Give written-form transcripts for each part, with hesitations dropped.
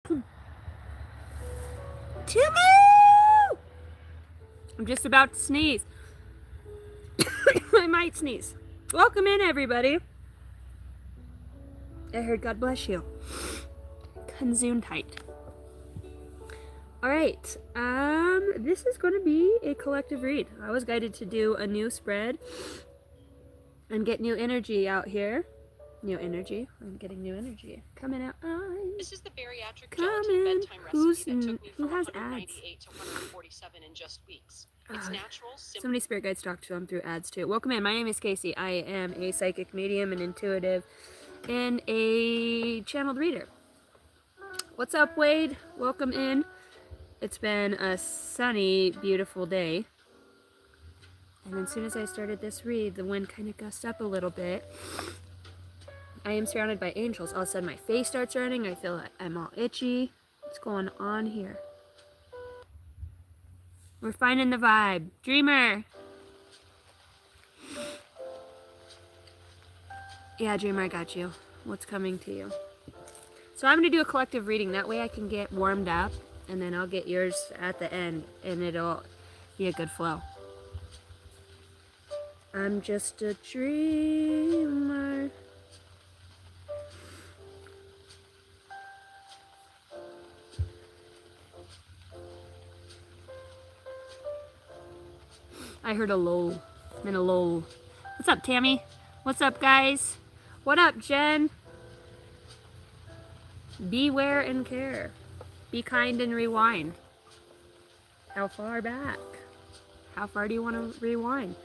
Timu! I'm just about to sneeze. I might sneeze. Welcome in, everybody. I heard God bless you. Gesundheit. Alright, this is going to be a collective read. I was guided to do a new spread and get new energy out here. New energy. I'm getting new energy coming out. This is the bariatric gelatin bedtime recipe that took me Who from has 198 to 147 in just weeks. It's natural, so simple. many spirit guides talk to them through ads too. Welcome in. My name is Casey. I am a psychic medium, an intuitive, and a channeled reader. What's up, Wade? Welcome in. It's been a sunny, beautiful day. And as soon as I started this read, the wind kind of gusted up a little bit. I am surrounded by angels. All of a sudden my face starts running. I feel like I'm all itchy. What's going on here? We're finding the vibe. Dreamer! Yeah, Dreamer, I got you. What's coming to you? So I'm going to do a collective reading. That way I can get warmed up. And then I'll get yours at the end. And it'll be a good flow. I'm just a dreamer. I heard a lull. I'm in a lull. What's up, Tammy? What's up, guys? What up, Jen? Beware and care. Be kind and rewind. How far back? How far do you want to rewind?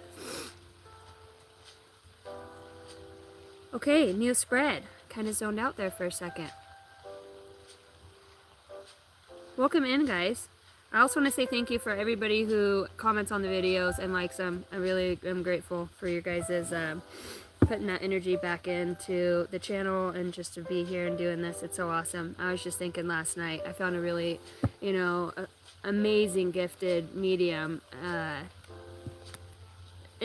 Okay, new spread. Kind of zoned out there for a second. Welcome in, guys. I also want to say thank you for everybody who comments on the videos and likes them. I really am grateful for your guys' putting that energy back into the channel and just to be here and doing this. It's so awesome. I was just thinking last night, I found a really, amazing gifted medium. And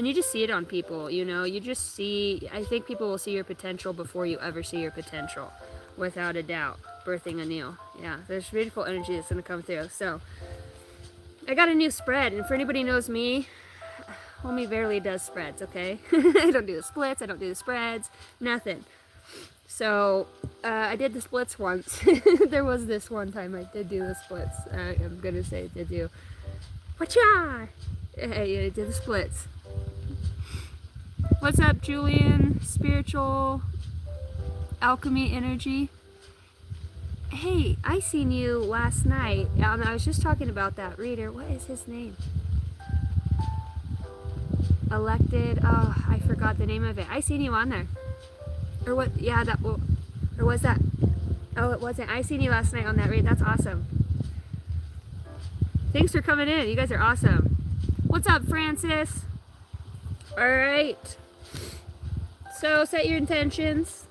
you just see it on people, you just see, I think people will see your potential before you ever see your potential, without a doubt. Birthing anew. Yeah, there's beautiful energy that's going to come through. So, I got a new spread, and for anybody who knows me, homie barely does spreads, okay? I don't do the splits, I don't do the spreads, nothing. So, I did the splits once. There was this one time I did do the splits. I'm going to say I did do. Whatcha? Yeah, I did the splits. What's up, Julian? Spiritual alchemy energy. Hey, I seen you last night. I was just talking about that reader. What is his name? Elected. Oh, I forgot the name of it. I seen you on there. Or what? Yeah, that. Or was that? Oh, it wasn't. I seen you last night on that read. That's awesome. Thanks for coming in. You guys are awesome. What's up, Francis? All right. So set your intentions.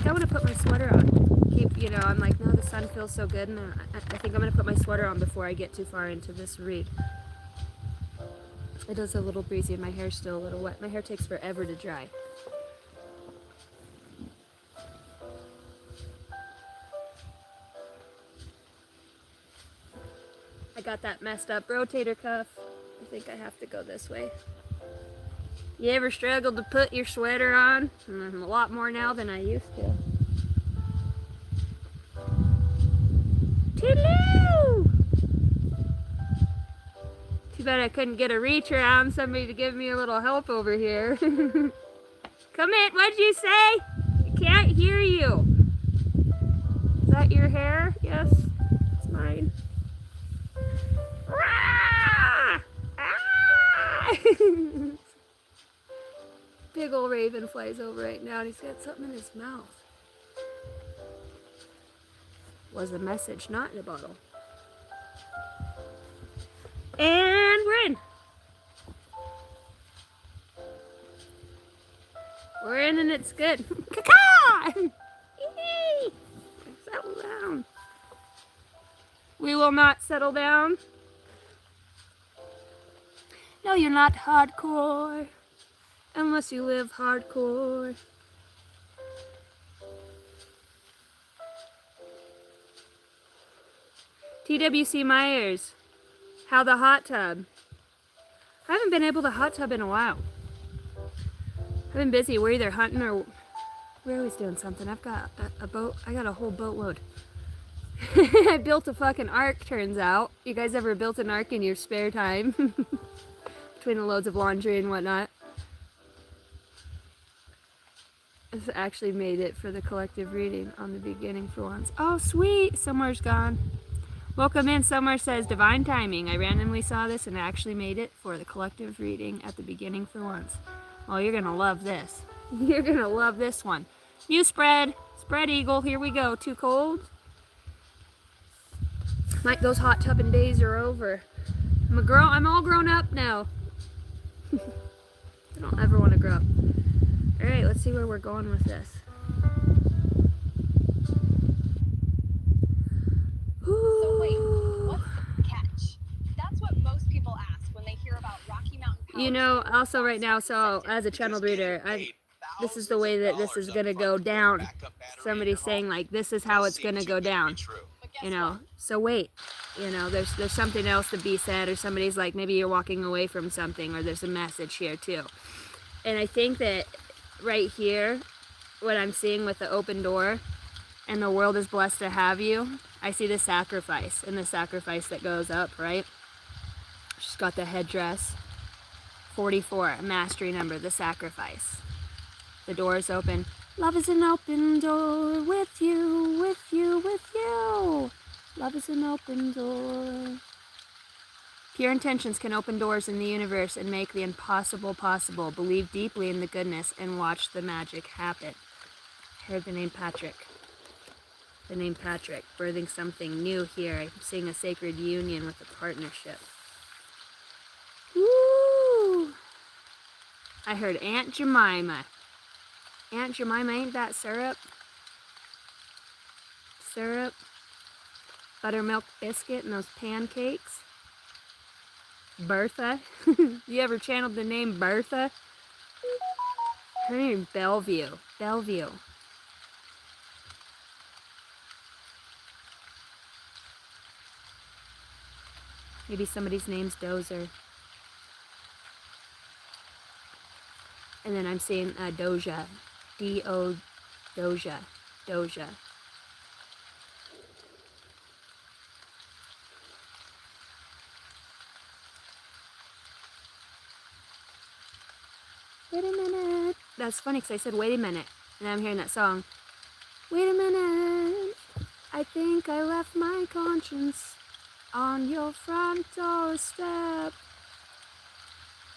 I want to put my sweater on. I'm like, no, the sun feels so good, and I think I'm going to put my sweater on before I get too far into this read. It is a little breezy, and my hair's still a little wet. My hair takes forever to dry. I got that messed up rotator cuff. I think I have to go this way. You ever struggled to put your sweater on? A lot more now than I used to. Hello! Too bad I couldn't get a reach around, somebody to give me a little help over here. Come in, what'd you say? I can't hear you. Is that your hair? Yes, it's mine. Ah! Ah! Big old raven flies over right now and he's got something in his mouth. Was a message, not in a bottle. And we're in. We're in and it's good. Caca! Settle down. We will not settle down. No, you're not hardcore. Unless you live hardcore. TWC Myers. How the hot tub? I haven't been able to hot tub in a while. I've been busy. We're either hunting or we're always doing something. I've got a boat. I got a whole boatload. I built a fucking ark, turns out. You guys ever built an ark in your spare time? Between the loads of laundry and whatnot. This actually made it for the collective reading on the beginning for once. Oh, sweet. Summer's gone. Welcome in. Summer says, divine timing. I randomly saw this and actually made it for the collective reading at the beginning for once. Well, you're going to love this. You're going to love this one. New spread. Spread eagle. Here we go. Too cold? Like those hot tubbing days are over. I'm a girl. I'm all grown up now. I don't ever want to grow up. All right, let's see where we're going with this. So wait, what's the catch? That's what most people ask when they hear about Rocky Mountain Power. You know, also right now, so as a channeled reader, this is the way that this is going to go down. Somebody's saying, like, this is how it's going to go down. You know, so wait. You know, there's something else to be said, or somebody's like, maybe you're walking away from something, or there's a message here too. And I think that right here, what I'm seeing with the open door, and the world is blessed to have you, I see the sacrifice, and the sacrifice that goes up, right? She's got the headdress. 44, mastery number, the sacrifice. The door is open. Love is an open door with you, with you, with you. Love is an open door. Pure intentions can open doors in the universe and make the impossible possible. Believe deeply in the goodness and watch the magic happen. I heard the name Patrick. The name Patrick, birthing something new here. I'm seeing a sacred union with a partnership. Woo! I heard Aunt Jemima. Aunt Jemima, ain't that syrup? Syrup. Buttermilk biscuit and those pancakes. Bertha. You ever channeled the name Bertha? Her name Bellevue. Bellevue. Maybe somebody's name's Dozer. And then I'm seeing Doja. D-O, Doja. Doja. Wait a minute. That's funny because I said, wait a minute. And I'm hearing that song. Wait a minute. I think I left my conscience on your front doorstep.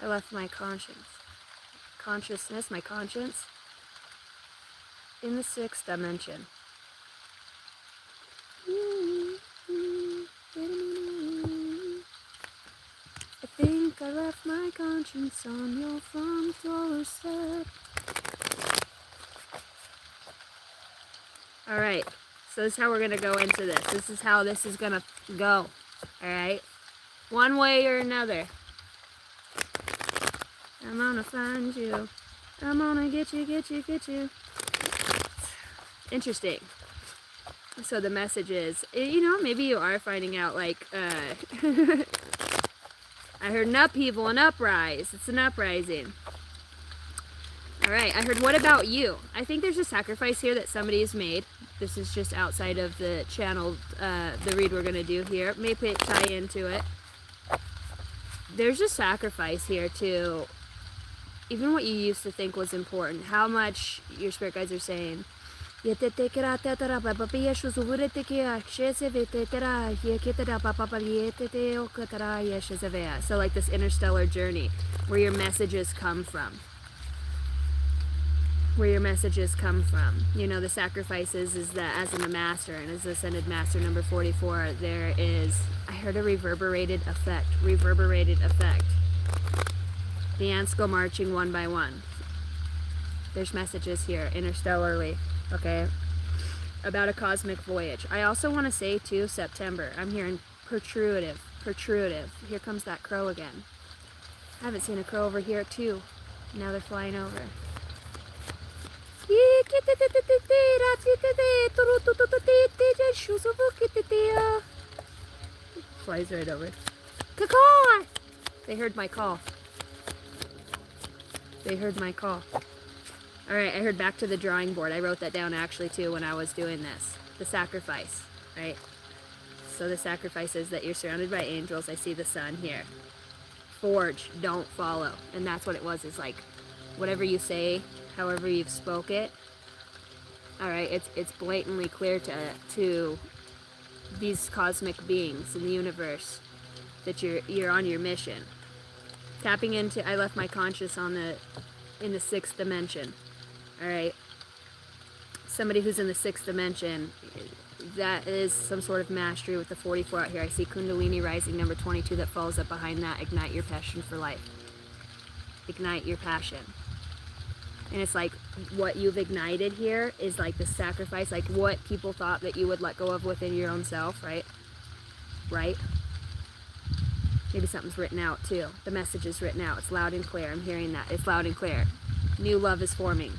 I left my conscience. Consciousness, my conscience, in the 6th dimension. I think I left my conscience on your front doorstep. Alright, so this is how we're going to go into this. This is how this is going to go. Alright? One way or another. I'm gonna find you. I'm gonna get you, get you, get you. Interesting. So the message is, you know, maybe you are finding out, like, I heard an upheaval, an uprise. It's an uprising. Alright, I heard, what about you? I think there's a sacrifice here that somebody has made. This is just outside of the channel, the read we're gonna do here. Maybe tie into it. There's a sacrifice here to even what you used to think was important, how much your spirit guides are saying. So like this interstellar journey where your messages come from. Where your messages come from. You know, the sacrifices is that as in the master and as ascended master number 44, there is, I heard a reverberated effect. Reverberated effect. The ants go marching one by one. There's messages here, interstellarly, okay, about a cosmic voyage. I also want to say, too, September. I'm hearing protruitive. Here comes that crow again. I haven't seen a crow over here too. Now they're flying over. Flies right over. Caw! They heard my call. They heard my call. Alright, I heard back to the drawing board. I wrote that down actually too when I was doing this. The sacrifice, right? So the sacrifice is that you're surrounded by angels. I see the sun here. Forge, don't follow. And that's what it was, is like, whatever you say, however you've spoke it, alright, it's blatantly clear to these cosmic beings in the universe that you're on your mission. Tapping into, I left my conscious in the 6th dimension. Alright. Somebody who's in the 6th dimension, that is some sort of mastery with the 44 out here. I see Kundalini rising number 22 that follows up behind that. Ignite your passion for life. Ignite your passion. And it's like what you've ignited here is like the sacrifice, like what people thought that you would let go of within your own self, right? Right? Maybe something's written out too. The message is written out. It's loud and clear. I'm hearing that. It's loud and clear. New love is forming.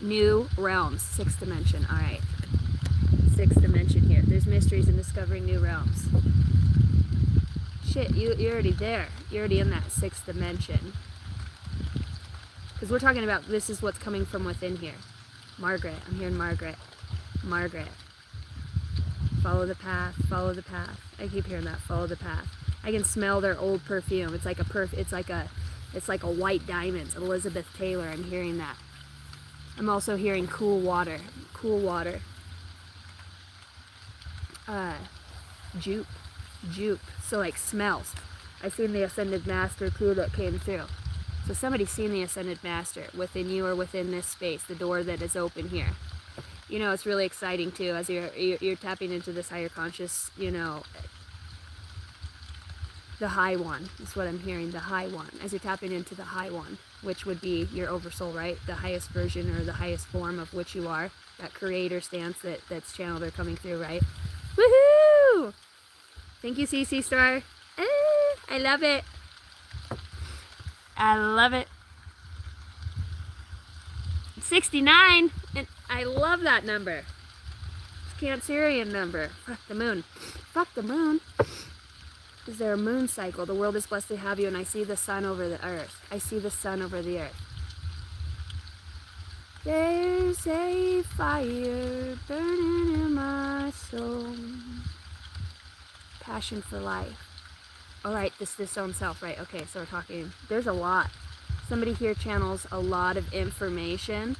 New realms. 6th dimension. Alright. 6th dimension here. There's mysteries in discovering new realms. Shit, you're already there. You're already in that 6th dimension. Because we're talking about this is what's coming from within here. Margaret. I'm hearing Margaret. Margaret. Follow the path. Follow the path. I keep hearing that. Follow the path. I can smell their old perfume. It's like a white diamonds. Elizabeth Taylor. I'm hearing that. I'm also hearing cool water. Cool water. Jupe. So like smells. I've seen the Ascended Master too that came through. So somebody's seen the Ascended Master within you or within this space, the door that is open here. You know, it's really exciting too as you're tapping into this higher conscious, you know, the high one is what I'm hearing, the high one. As you're tapping into the high one, which would be your oversoul, right? The highest version or the highest form of which you are. That creator stance that's channeled or coming through, right? Woohoo! Thank you, CC Star. I love it. I love it. 69. And I love that number. It's Cancerian number. Fuck the moon. Fuck the moon. Is there a moon cycle? The world is blessed to have you, and I see the sun over the earth. I see the sun over the earth. There's a fire burning in my soul. Passion for life. Alright, this own self, right? Okay, so we're talking, there's a lot. Somebody here channels a lot of information,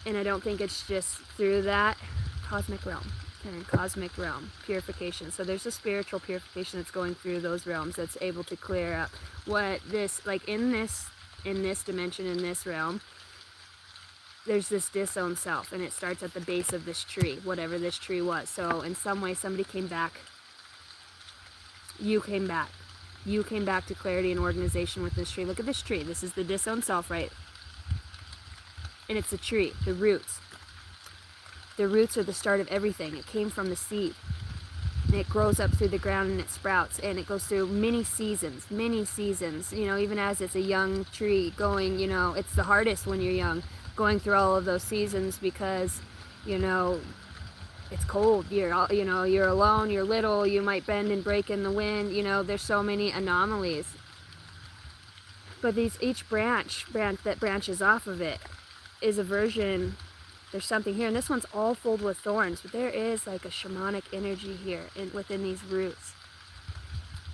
and I don't think it's just through that. Cosmic realm. Okay, cosmic realm. Purification. So there's a spiritual purification that's going through those realms that's able to clear up what this, like in this dimension, in this realm, there's this disowned self, and it starts at the base of this tree, whatever this tree was. So in some way, somebody came back. You came back. You came back to clarity and organization with this tree. Look at this tree. This is the disowned self, right? And it's the tree, the roots. The roots are the start of everything. It came from the seed. And it grows up through the ground and it sprouts. And it goes through many seasons. You know, even as it's a young tree going, you know, it's the hardest when you're young. Going through all of those seasons because, you know, it's cold, you're alone, you're little, you might bend and break in the wind, you know, there's so many anomalies. But each branch that branches off of it is a version, there's something here, and this one's all filled with thorns, but there is like a shamanic energy here within these roots.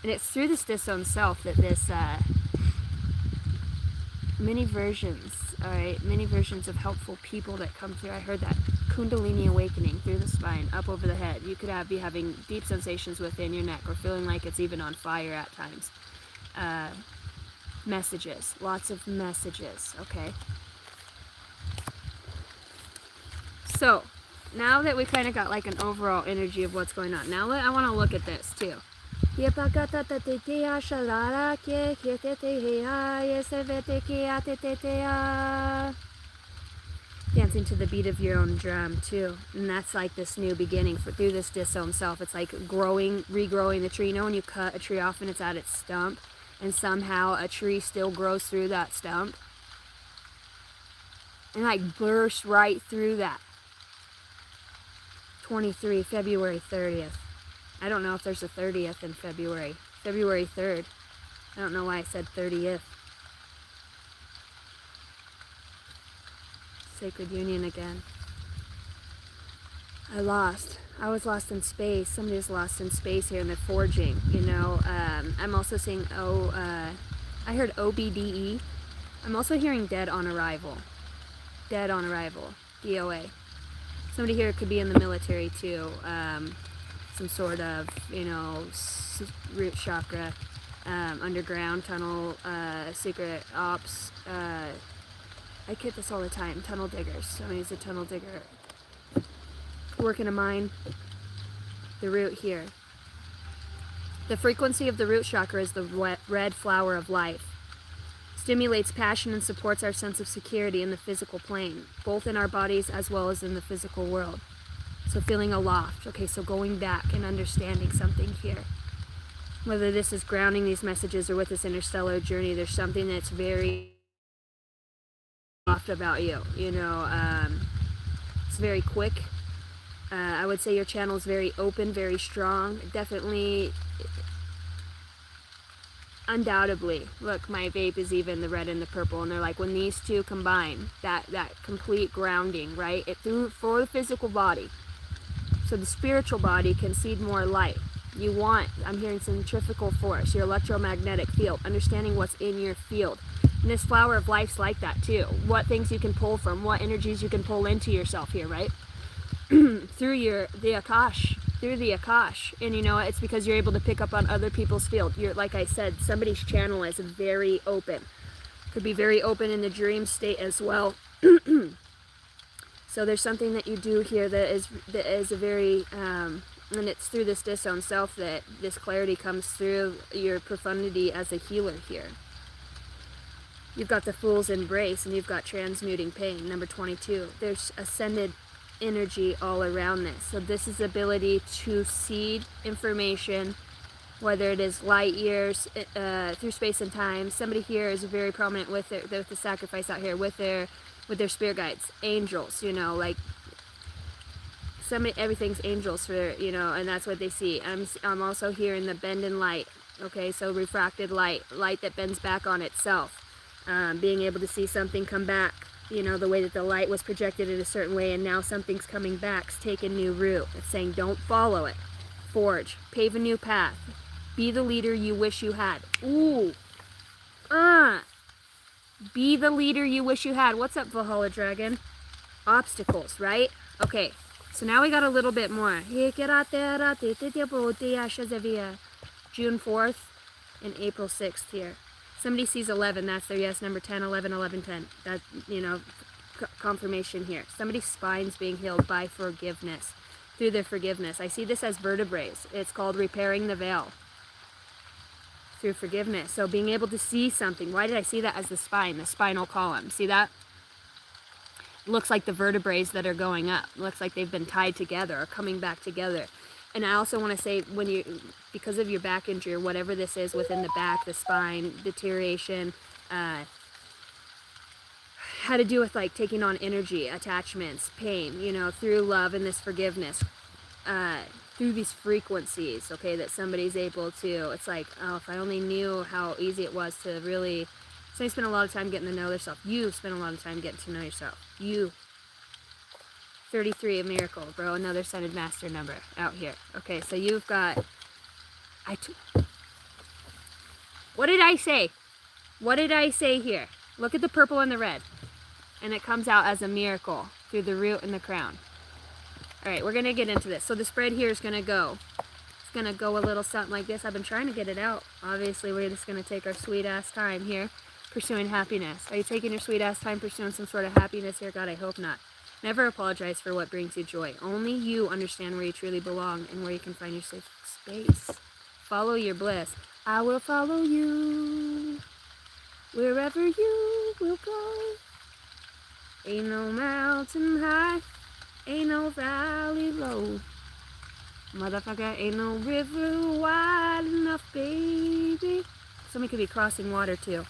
And it's through this disowned self that this, many versions of helpful people that come through. I heard that Kundalini awakening through the spine, up over the head. You could be having deep sensations within your neck or feeling like it's even on fire at times. Messages, lots of messages, okay? So, now that we kind of got like an overall energy of what's going on, now I want to look at this too. Dancing to the beat of your own drum too, and that's like this new beginning through this disowned self. It's like regrowing the tree. You know when you cut a tree off and it's at its stump, and somehow a tree still grows through that stump and like bursts right through that. 23, February 30th. I don't know if there's a 30th in February. February 3rd. I don't know why I said 30th. Sacred Union again. I was lost in space. Somebody was lost in space here in the forging, you know. I'm also seeing, I heard OBDE. I'm also hearing dead on arrival. Dead on arrival. DOA. Somebody here could be in the military too. Some sort of, you know, root chakra, underground tunnel, secret ops. I get this all the time. Tunnel diggers. Somebody's a tunnel digger. Work in a mine. The root here. The frequency of the root chakra is the red flower of life. Stimulates passion and supports our sense of security in the physical plane, both in our bodies as well as in the physical world. So feeling aloft. Okay, so going back and understanding something here. Whether this is grounding these messages or with this interstellar journey, there's something that's very soft about you. You know, it's very quick. I would say your channel is very open, very strong. Definitely, undoubtedly. Look, my vape is even the red and the purple, and they're like, when these two combine, that complete grounding, right? For the physical body. So the spiritual body can seed more light. I'm hearing centrifugal force, your electromagnetic field, understanding what's in your field. And this flower of life's like that too. What things you can pull from, what energies you can pull into yourself here, right? through the Akash. And you know, it's because you're able to pick up on other people's field. You're, like I said, somebody's channel is very open. Could be very open in the dream state as well. So there's something that you do here that is a very, and it's through this disowned self that this clarity comes through your profundity as a healer here. You've got the Fool's Embrace, and you've got Transmuting Pain, number 22. There's ascended energy all around this. So this is the ability to seed information, whether it is light years through space and time. Somebody here is very prominent with the sacrifice out here, with their spirit guides, angels, you know, like everything's angels for, you know, and that's what they see. I'm also hearing the bend in light. Okay, so refracted light that bends back on itself. Being able to see something come back, you know, the way that the light was projected in a certain way, and now something's coming back, it's taking new root. It's saying don't follow it. Forge. Pave a new path. Be the leader you wish you had. Ooh. Be the leader you wish you had. What's up, Valhalla Dragon? Obstacles, right? Okay. So now we got a little bit more. June 4th and April 6th here. Somebody sees 11, that's their yes number. 10, 11, 11, 10. That, you know, confirmation here. Somebody's spine's being healed by forgiveness, through their forgiveness. I see this as vertebrae. It's called repairing the veil through forgiveness. So being able to see something. Why did I see that as the spine, the spinal column? See that? It looks like the vertebrae that are going up. It looks like they've been tied together or coming back together. And I also want to say, because of your back injury or whatever this is within the back, the spine, deterioration, had to do with like taking on energy, attachments, pain, you know, through love and this forgiveness, through these frequencies, okay, that somebody's able to, it's like, oh, if I only knew how easy it was to really, so you spend a lot of time getting to know yourself. You spend a lot of time getting to know yourself. You. 33, a miracle, bro. Another Ascended Master number out here. Okay, so you've got... What did I say? What did I say here? Look at the purple and the red. And it comes out as a miracle through the root and the crown. Alright, we're going to get into this. So the spread here is going to go. It's going to go a little something like this. I've been trying to get it out. Obviously, we're just going to take our sweet-ass time here pursuing happiness. Are you taking your sweet-ass time pursuing some sort of happiness here? God, I hope not. Never apologize for what brings you joy. Only you understand where you truly belong and where you can find your safe space. Follow your bliss. I will follow you wherever you will go. Ain't no mountain high, ain't no valley low. Motherfucker, ain't no river wide enough, baby. Somebody could be crossing water too.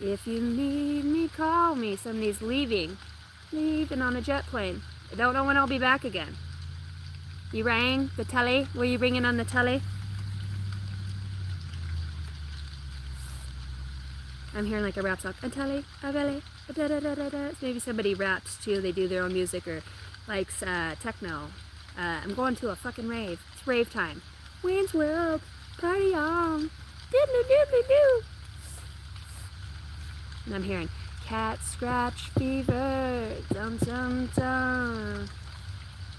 If you need me, call me. Somebody's leaving on a jet plane. I don't know when I'll be back again. You rang the telly? Were you ringing on the telly? I'm hearing like a rap song. A telly, a belly, a da da da da da. Maybe somebody raps too. They do their own music or likes techno. I'm going to a fucking rave. It's rave time. Wayne's World, party on. Diddly diddly doo. And I'm hearing cat scratch fever. Dum dum dum.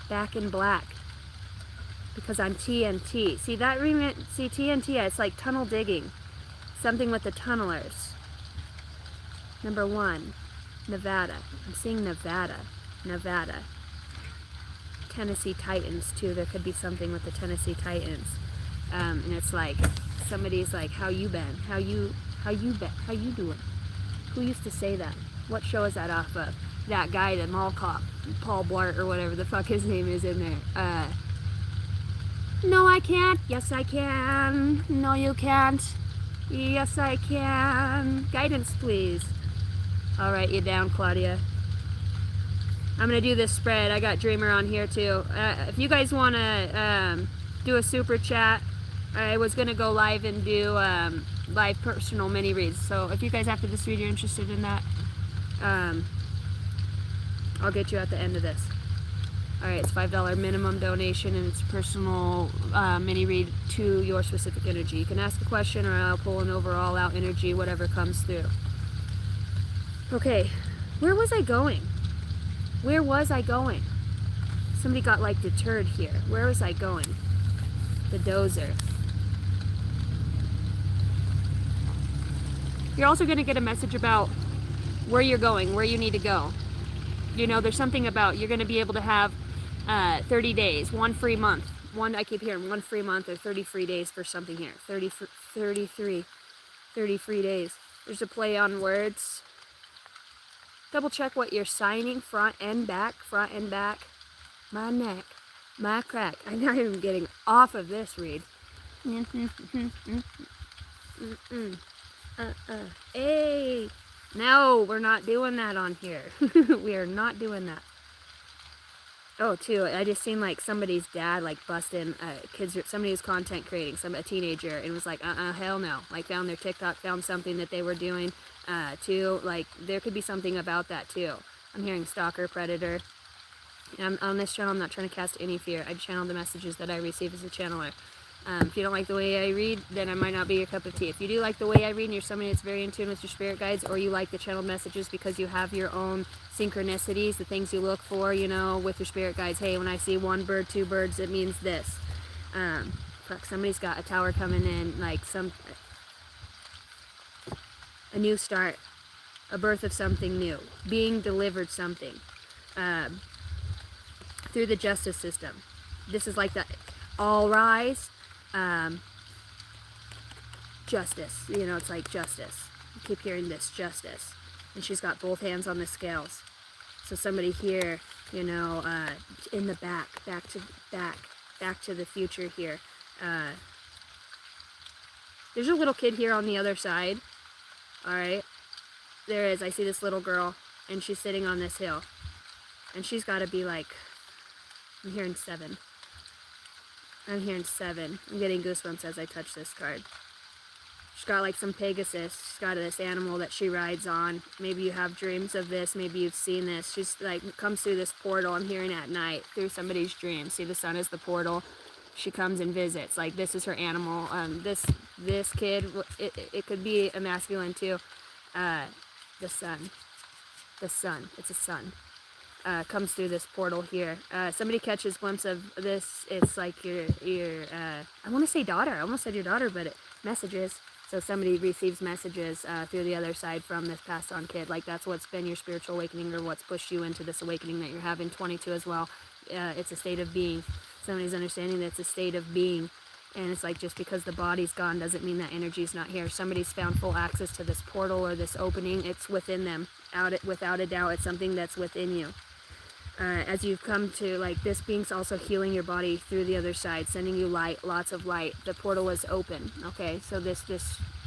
Back in black. Because I'm TNT. See that see TNT, it's like tunnel digging. Something with the tunnelers. Number 1, Nevada. I'm seeing Nevada. Tennessee Titans too. There could be something with the Tennessee Titans. And it's like somebody's like, how you been? How you doing? Who used to say that? What show is that off of? That guy, the mall cop, Paul Blart or whatever the fuck his name is in there. No, I can't. Yes, I can. No, you can't. Yes, I can. Guidance, please. I'll write you down, Claudia. I'm going to do this spread. I got Dreamer on here, too. If you guys want to do a super chat, I was going to go live and do live personal mini reads. So if you guys after this read you're interested in that, I'll get you at the end of this. Alright, it's $5 minimum donation and it's personal mini read to your specific energy. You can ask a question or I'll pull an overall out energy, whatever comes through. Okay, where was I going? Where was I going? Somebody got like deterred here. Where was I going? The dozer. You're also going to get a message about where you're going, where you need to go. You know, there's something about you're going to be able to have 30 days, 1 free month. I keep hearing 1 free month or 30 free days for something here. 30 free days. There's a play on words. Double check what you're signing, front and back. My neck, my crack. I'm not even getting off of this read. Hey, no, we're not doing that on here. We are not doing that. Oh, too, I just seen like somebody's dad like busting kids. Somebody was content creating, a teenager, and was like, hell no. Like found their TikTok, found something that they were doing, too. Like there could be something about that too. I'm hearing stalker, predator. And on this channel, I'm not trying to cast any fear. I channel the messages that I receive as a channeler. If you don't like the way I read, then I might not be your cup of tea. If you do like the way I read and you're somebody that's very in tune with your spirit guides, or you like the channeled messages because you have your own synchronicities, the things you look for, you know, with your spirit guides. Hey, when I see 1 bird, 2 birds, it means this. Fuck, somebody's got a tower coming in, like a new start, a birth of something new, being delivered something through the justice system. This is like the all rise. Justice, you know, it's like justice. I keep hearing this, justice. And she's got both hands on the scales. So somebody here, you know, in the back to the future here. There's a little kid here on the other side. Alright. There is. I see this little girl, and she's sitting on this hill. And she's got to be like, I'm hearing 7. I'm hearing 7. I'm getting goosebumps as I touch this card. She's got like some Pegasus. She's got this animal that she rides on. Maybe you have dreams of this. Maybe you've seen this. She's like comes through this portal. I'm hearing at night through somebody's dream. See, the sun is the portal. She comes and visits. Like this is her animal. This kid. It could be a masculine too. The sun. It's a sun. Comes through this portal here. Somebody catches a glimpse of this. It's like your I want to say daughter. I almost said your daughter, but messages. So somebody receives messages through the other side from this passed on kid. Like that's what's been your spiritual awakening, or what's pushed you into this awakening that you're having. 22 as well. It's a state of being. Somebody's understanding that it's a state of being. And it's like just because the body's gone doesn't mean that energy's not here. Somebody's found full access to this portal or this opening. It's within them. Without a doubt, it's something that's within you. As you've come to, like, this being's also healing your body through the other side, sending you light, lots of light. The portal is open, okay? So this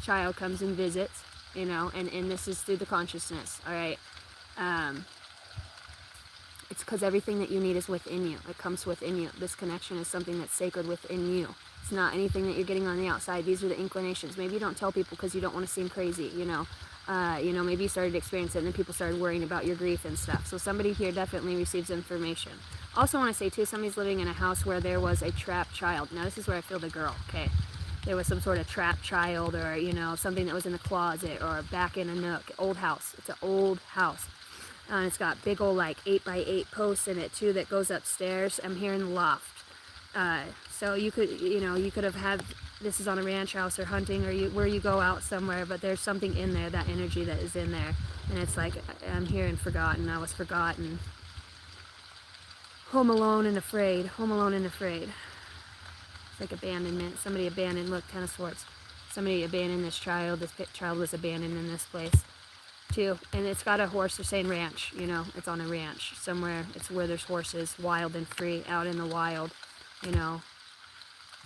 child comes and visits, you know, and this is through the consciousness, all right? It's because everything that you need is within you. It comes within you. This connection is something that's sacred within you. It's not anything that you're getting on the outside. These are the inclinations. Maybe you don't tell people because you don't want to seem crazy, you know. Maybe you started experiencing it and then people started worrying about your grief and stuff. So somebody here definitely receives information. Also want to say too, somebody's living in a house where there was a trapped child. Now this is where I feel the girl, okay? There was some sort of trapped child, or, you know, something that was in the closet or back in a nook. Old house. It's an old house. And it's got big old like 8x8 posts in it too that goes upstairs. I'm here in the loft. So you could have had, this is on a ranch house or hunting, or where you go out somewhere, but there's something in there, that energy that is in there. And it's like, I'm here and forgotten. I was forgotten. Home alone and afraid. Home alone and afraid. It's like abandonment. Somebody abandoned, look, 10 of Swords. Somebody abandoned this child. This child was abandoned in this place too. And it's got a horse. They're saying ranch, you know, it's on a ranch somewhere. It's where there's horses, wild and free, out in the wild, you know.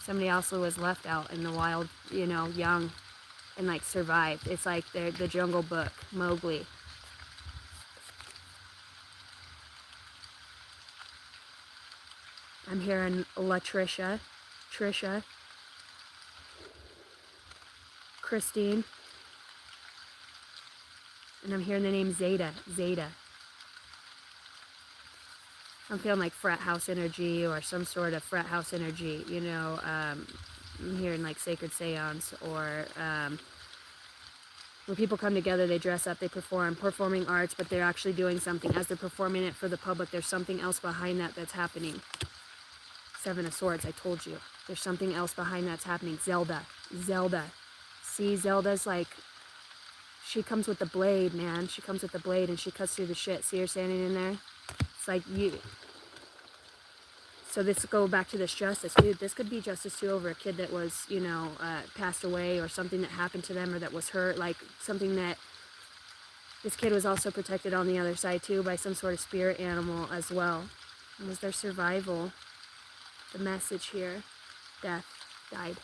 Somebody also was left out in the wild, you know, young, and like survived. It's like they're the Jungle Book, Mowgli. I'm hearing Trisha, Christine, and I'm hearing the name Zeta. I'm feeling like frat house energy or some sort of frat house energy, you know. I'm hearing like sacred seance, or when people come together, they dress up, they performing arts, but they're actually doing something. As they're performing it for the public, there's something else behind that that's happening. 7 of Swords, I told you. There's something else behind that's happening. Zelda. See, Zelda's like, she comes with the blade, man. She comes with the blade and she cuts through the shit. See her standing in there? It's like you. So this go back to this justice. Dude, this could be justice too over a kid that was, you know, passed away, or something that happened to them, or that was hurt. Like something that this kid was also protected on the other side too by some sort of spirit animal as well. It was their survival. The message here, death, died.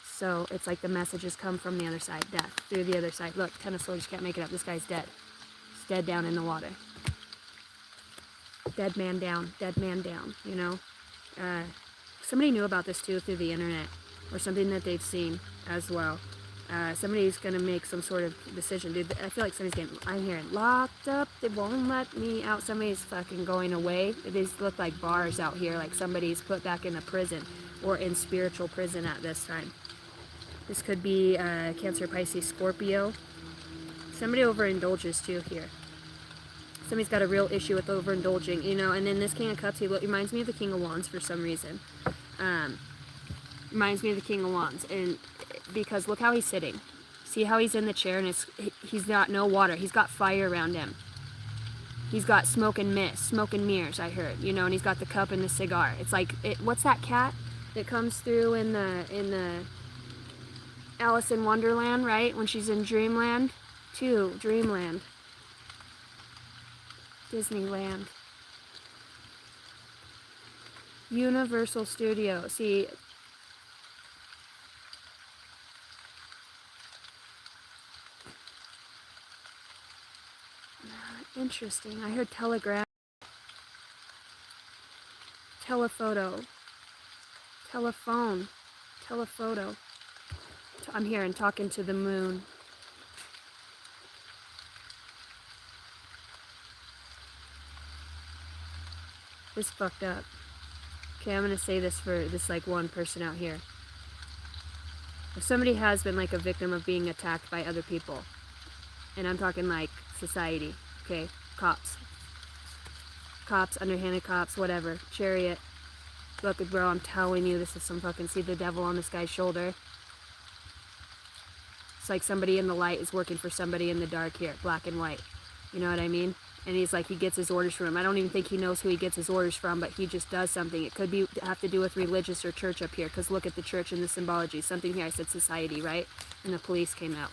So it's like the messages come from the other side, death, through the other side. Look, 10 of Swords, you can't make it up. This guy's dead. He's dead down in the water. Dead man down, you know. Somebody knew about this too through the internet, or something that they've seen as well. Somebody's gonna make some sort of decision. Dude, I feel like somebody's getting, I'm hearing, locked up, they won't let me out. Somebody's fucking going away. These look like bars out here, like somebody's put back in a prison, or in spiritual prison at this time. This could be Cancer, Pisces, Scorpio. Somebody overindulges too here. Somebody's got a real issue with overindulging, you know. And then this King of Cups, he reminds me of the King of Wands for some reason. Reminds me of the King of Wands, and because look how he's sitting. See how he's in the chair, and he's got no water. He's got fire around him. He's got smoke and mist, smoke and mirrors, I heard, you know. And he's got the cup and the cigar. It's like, what's that cat that comes through in the Alice in Wonderland, right? When she's in Dreamland, Dreamland, Disneyland, Universal Studio. See, interesting. I heard telegraph, telephoto, telephone, telephoto. I'm hearing talking to the moon. This fucked up. Okay, I'm gonna say this for this like one person out here. If somebody has been like a victim of being attacked by other people, and I'm talking like society, okay, cops, underhanded cops, whatever, chariot. Look, bro, I'm telling you, this is some fucking, see the devil on this guy's shoulder? It's like somebody in the light is working for somebody in the dark here, black and white. You know what I mean? And he's like, he gets his orders from him. I don't even think he knows who he gets his orders from, but he just does something. It could be have to do with religious or church up here, because look at the church and the symbology. Something here, I said society, right? And the police came out.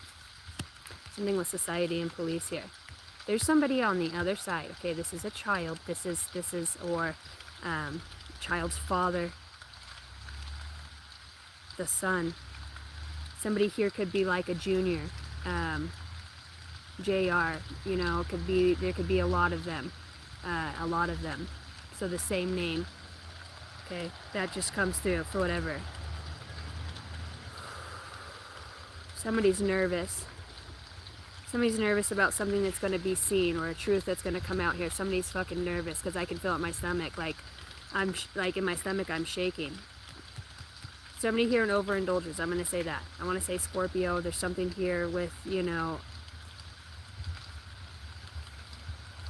Something with society and police here. There's somebody on the other side. Okay, this is a child. This is or child's father. The son. Somebody here could be like a junior, JR, you know, there could be a lot of them, so the same name, okay, that just comes through for whatever. Somebody's nervous about something that's going to be seen, or a truth that's going to come out here. Somebody's fucking nervous, because I can feel it in my stomach, like in my stomach I'm shaking. Somebody here in overindulgence, I'm going to say that. I want to say Scorpio. There's something here with, you know,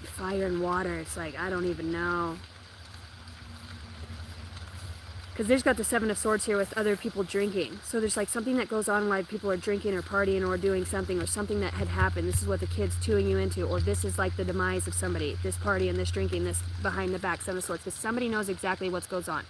fire and water. It's like, I don't even know. Because there's got the Seven of Swords here with other people drinking. So there's like something that goes on while people are drinking or partying or doing something, or something that had happened. This is what the kid's tuning you into, or this is like the demise of somebody. This party and this drinking, this behind the back Seven of Swords. Because somebody knows exactly what's goes on.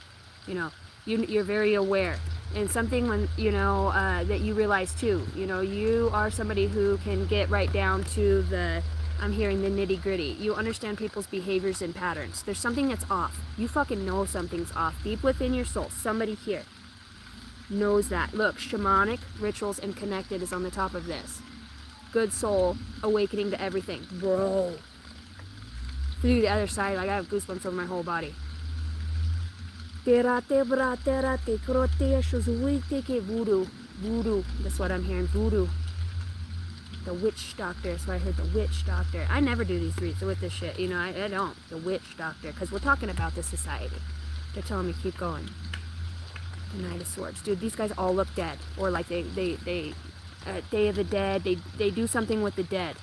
You know, you're very aware. And something when, you know, that you realize too. You know, you are somebody who can get right down to the, I'm hearing the nitty gritty. You understand people's behaviors and patterns. There's something that's off. You fucking know something's off. Deep within your soul, somebody here knows that. Look, shamanic, rituals, and connected is on the top of this. Good soul, awakening to everything. Bro. Through the other side, like I have goosebumps over my whole body. Voodoo. Voodoo. That's what I'm hearing. Voodoo. The witch doctor. So I heard the witch doctor. I never do these reads with this shit. You know, I don't. The witch doctor. Because we're talking about the society. They're telling me keep going. The Knight of Swords. Dude, these guys all look dead. Or like they Day of the Dead. They do something with the dead.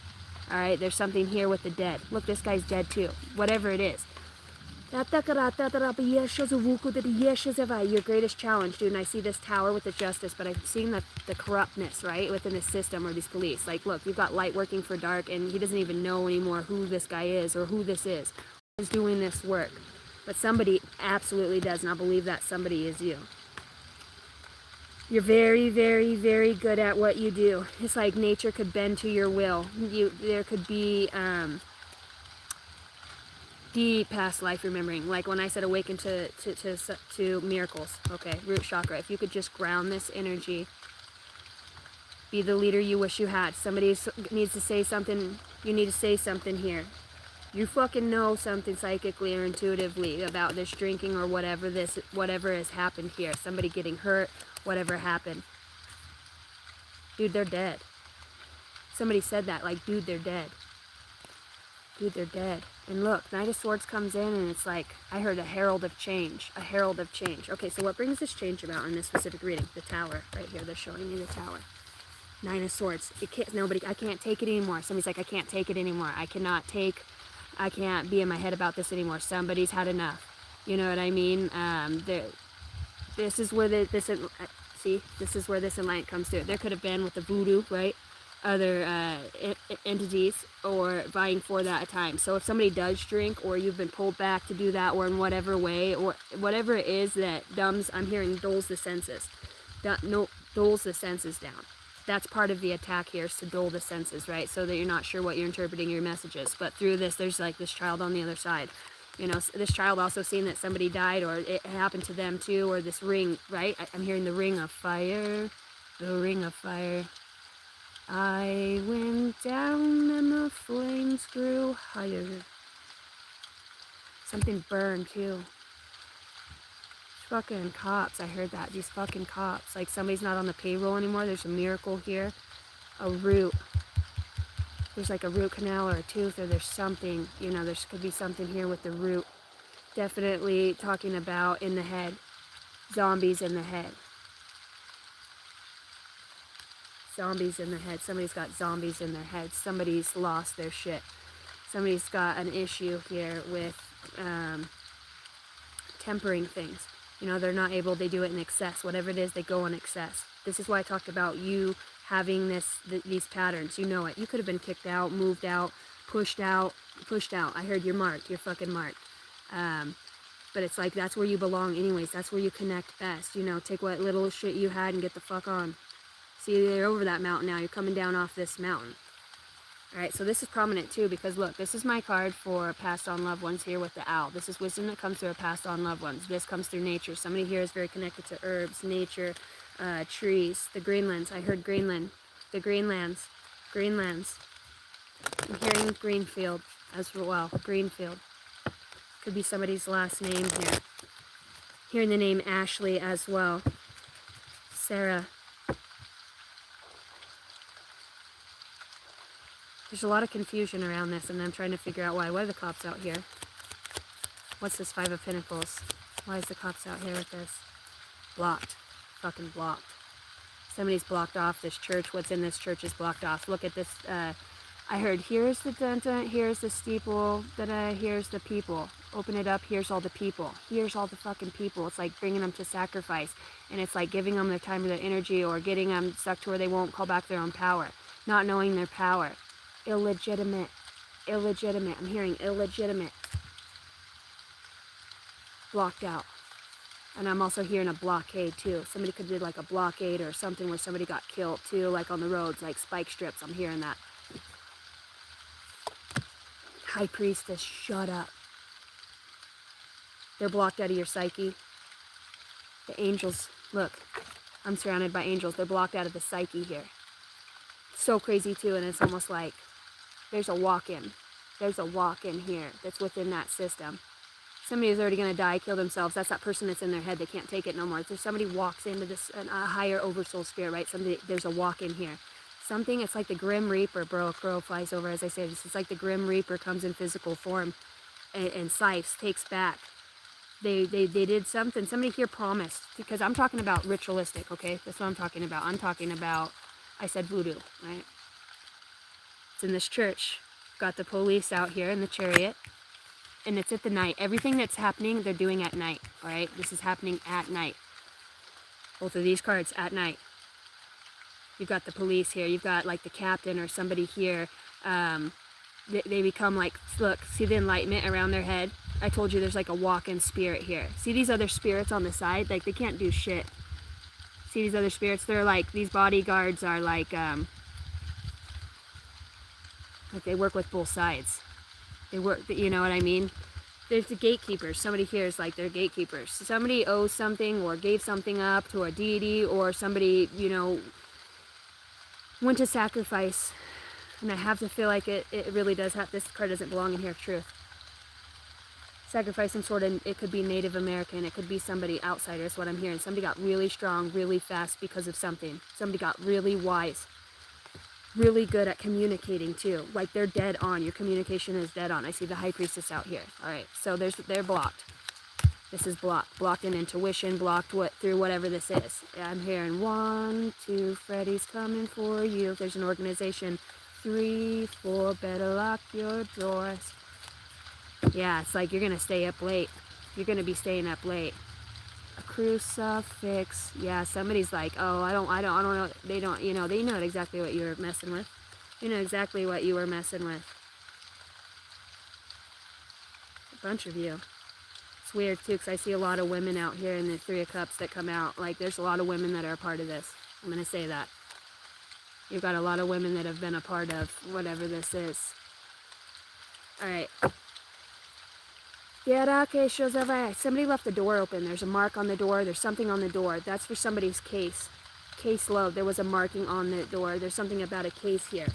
Alright, there's something here with the dead. Look, this guy's dead too. Whatever it is. Your greatest challenge, dude, and I see this tower with the justice, but I'm seeing the corruptness, right, within the system or these police. Like, look, you've got light working for dark, and he doesn't even know anymore who this guy is or who this is who's doing this work. But somebody absolutely does, and I believe that somebody is you. You're very, very, very good at what you do. It's like nature could bend to your will. There could be deep past life remembering, like when I said awaken to miracles. Okay, root chakra. If you could just ground this energy, be the leader you wish you had. Somebody needs to say something. You need to say something here. You fucking know something psychically or intuitively about this drinking or whatever has happened here. Somebody getting hurt, whatever happened. Dude, they're dead. Somebody said that, like, dude, they're dead. Dude, they're dead. And look, Knight of Swords comes in and it's like, I heard a herald of change. A herald of change. Okay, so what brings this change about in this specific reading? The tower, right here. They're showing me the tower. Nine of Swords. I can't take it anymore. Somebody's like, I can't take it anymore. I can't be in my head about this anymore. Somebody's had enough. You know what I mean? This is where this is where this enlightenment comes through. There could have been with the voodoo, right? Other entities or vying for that at times. So if somebody does drink, or you've been pulled back to do that, or in whatever way, or whatever it is that I'm hearing dulls the senses. Dulls the senses down. That's part of the attack here, is to dull the senses, right? So that you're not sure what you're interpreting your messages. But through this, there's like this child on the other side. You know, this child also seeing that somebody died, or it happened to them too, or this ring, right? I'm hearing the ring of fire. The ring of fire. I went down and the flames grew higher. Something burned too. Fucking cops, I heard that. These fucking cops. Like somebody's not on the payroll anymore. There's a miracle here. A root. There's like a root canal or a tooth, or there's something. You know, there could be something here with the root. Definitely talking about in the head. Zombies in the head. Zombies in their head. Somebody's got zombies in their head. Somebody's lost their shit. Somebody's got an issue here with tempering things. You know, they're not able, they do it in excess. Whatever it is, they go in excess. This is why I talked about you having these patterns. You know it. You could have been kicked out, moved out, pushed out. I heard you're marked. You're fucking marked. But it's like, that's where you belong anyways. That's where you connect best. You know, take what little shit you had and get the fuck on. See, you're over that mountain now. You're coming down off this mountain. Alright, so this is prominent too, because look, this is my card for passed on loved ones here with the owl. This is wisdom that comes through passed on loved ones. This comes through nature. Somebody here is very connected to herbs, nature, trees. The Greenlands. I heard Greenland. The Greenlands. Greenlands. I'm hearing Greenfield as well. Greenfield. Could be somebody's last name here. Hearing the name Ashley as well. Sarah. There's a lot of confusion around this, and I'm trying to figure out why. Why are the cops out here? What's this Five of Pentacles? Why is the cops out here with this? Blocked. Fucking blocked. Somebody's blocked off this church. What's in this church is blocked off. Look at this. I heard, here's the dun-dun, here's the steeple, da-da, here's the people. Open it up, here's all the people. Here's all the fucking people. It's like bringing them to sacrifice. And it's like giving them their time or their energy, or getting them stuck to where they won't call back their own power. Not knowing their power. Illegitimate. Illegitimate. I'm hearing illegitimate. Blocked out. And I'm also hearing a blockade too. Somebody could do like a blockade or something where somebody got killed too, like on the roads, like spike strips. I'm hearing that. High Priestess, shut up. They're blocked out of your psyche. The angels, look, I'm surrounded by angels. They're blocked out of the psyche here. So crazy too, and it's almost like there's a walk-in. There's a walk-in here that's within that system. Somebody is already going to die, kill themselves. That's that person that's in their head. They can't take it no more. If somebody walks into this, a higher oversoul spirit, right? There's a walk-in here. Something, it's like the Grim Reaper, bro. A crow flies over, as I say this. It's like the Grim Reaper comes in physical form and scythes, takes back. They did something. Somebody here promised, because I'm talking about ritualistic, okay? That's what I'm talking about. I'm talking about, I said voodoo, right? It's in this church. Got the police out here in the chariot. And it's at the night. Everything that's happening, they're doing at night, all right? This is happening at night. Both of these cards, at night. You've got the police here. You've got like the captain or somebody here. They become like, look, see the enlightenment around their head? I told you there's like a walk-in spirit here. See these other spirits on the side? Like they can't do shit. See these other spirits? They're like, these bodyguards are like they work with both sides. They work, you know what I mean? There's the gatekeepers. Somebody here is like they're gatekeepers. Somebody owes something or gave something up to a deity, or somebody, you know, went to sacrifice. And I have to feel like it really does have, this card doesn't belong in here, truth. Sacrifice some sort of, it could be Native American, it could be somebody outsider, is what I'm hearing. Somebody got really strong, really fast because of something. Somebody got really wise. Really good at communicating too. Like they're dead on. Your communication is dead on. I see the High Priestess out here. All right, so they're blocked. This is blocked. Blocked in intuition. Blocked through whatever this is. I'm hearing 1, 2. Freddy's coming for you. There's an organization. 3, 4. Better lock your doors. Yeah, it's like you're gonna stay up late. You're gonna be staying up late. A crucifix. Yeah, somebody's like, oh, I don't know. They don't, you know, they know exactly what you were messing with. You know exactly what you were messing with. A bunch of you. It's weird too, because I see a lot of women out here in the Three of Cups that come out. Like, there's a lot of women that are a part of this. I'm going to say that. You've got a lot of women that have been a part of whatever this is. All right. Somebody left the door open. There's a mark on the door. There's something on the door. That's for somebody's case. Case load. There was a marking on the door. There's something about a case here.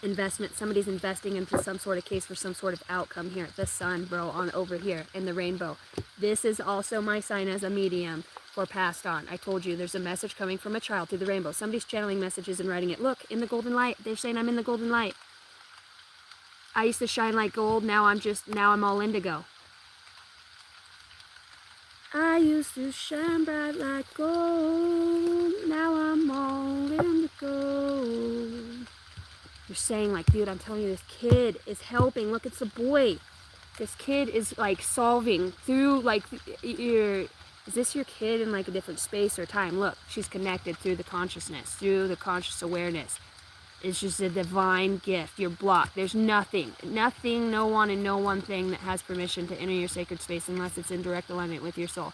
Investment. Somebody's investing into some sort of case for some sort of outcome here. The sun, bro, on over here in the rainbow. This is also my sign as a medium for passed on. I told you there's a message coming from a child through the rainbow. Somebody's channeling messages and writing it. Look, in the golden light. They're saying I'm in the golden light. I used to shine like gold. Now I'm all indigo. I used to shine bright like gold, now I'm all indigo. You're saying like, dude, I'm telling you, this kid is helping. Look, it's a boy. This kid is like solving through like, is this your kid in like a different space or time? Look, she's connected through the consciousness, through the conscious awareness. It's just a divine gift. You're blocked. There's nothing, no one, and no one thing that has permission to enter your sacred space unless it's in direct alignment with your soul.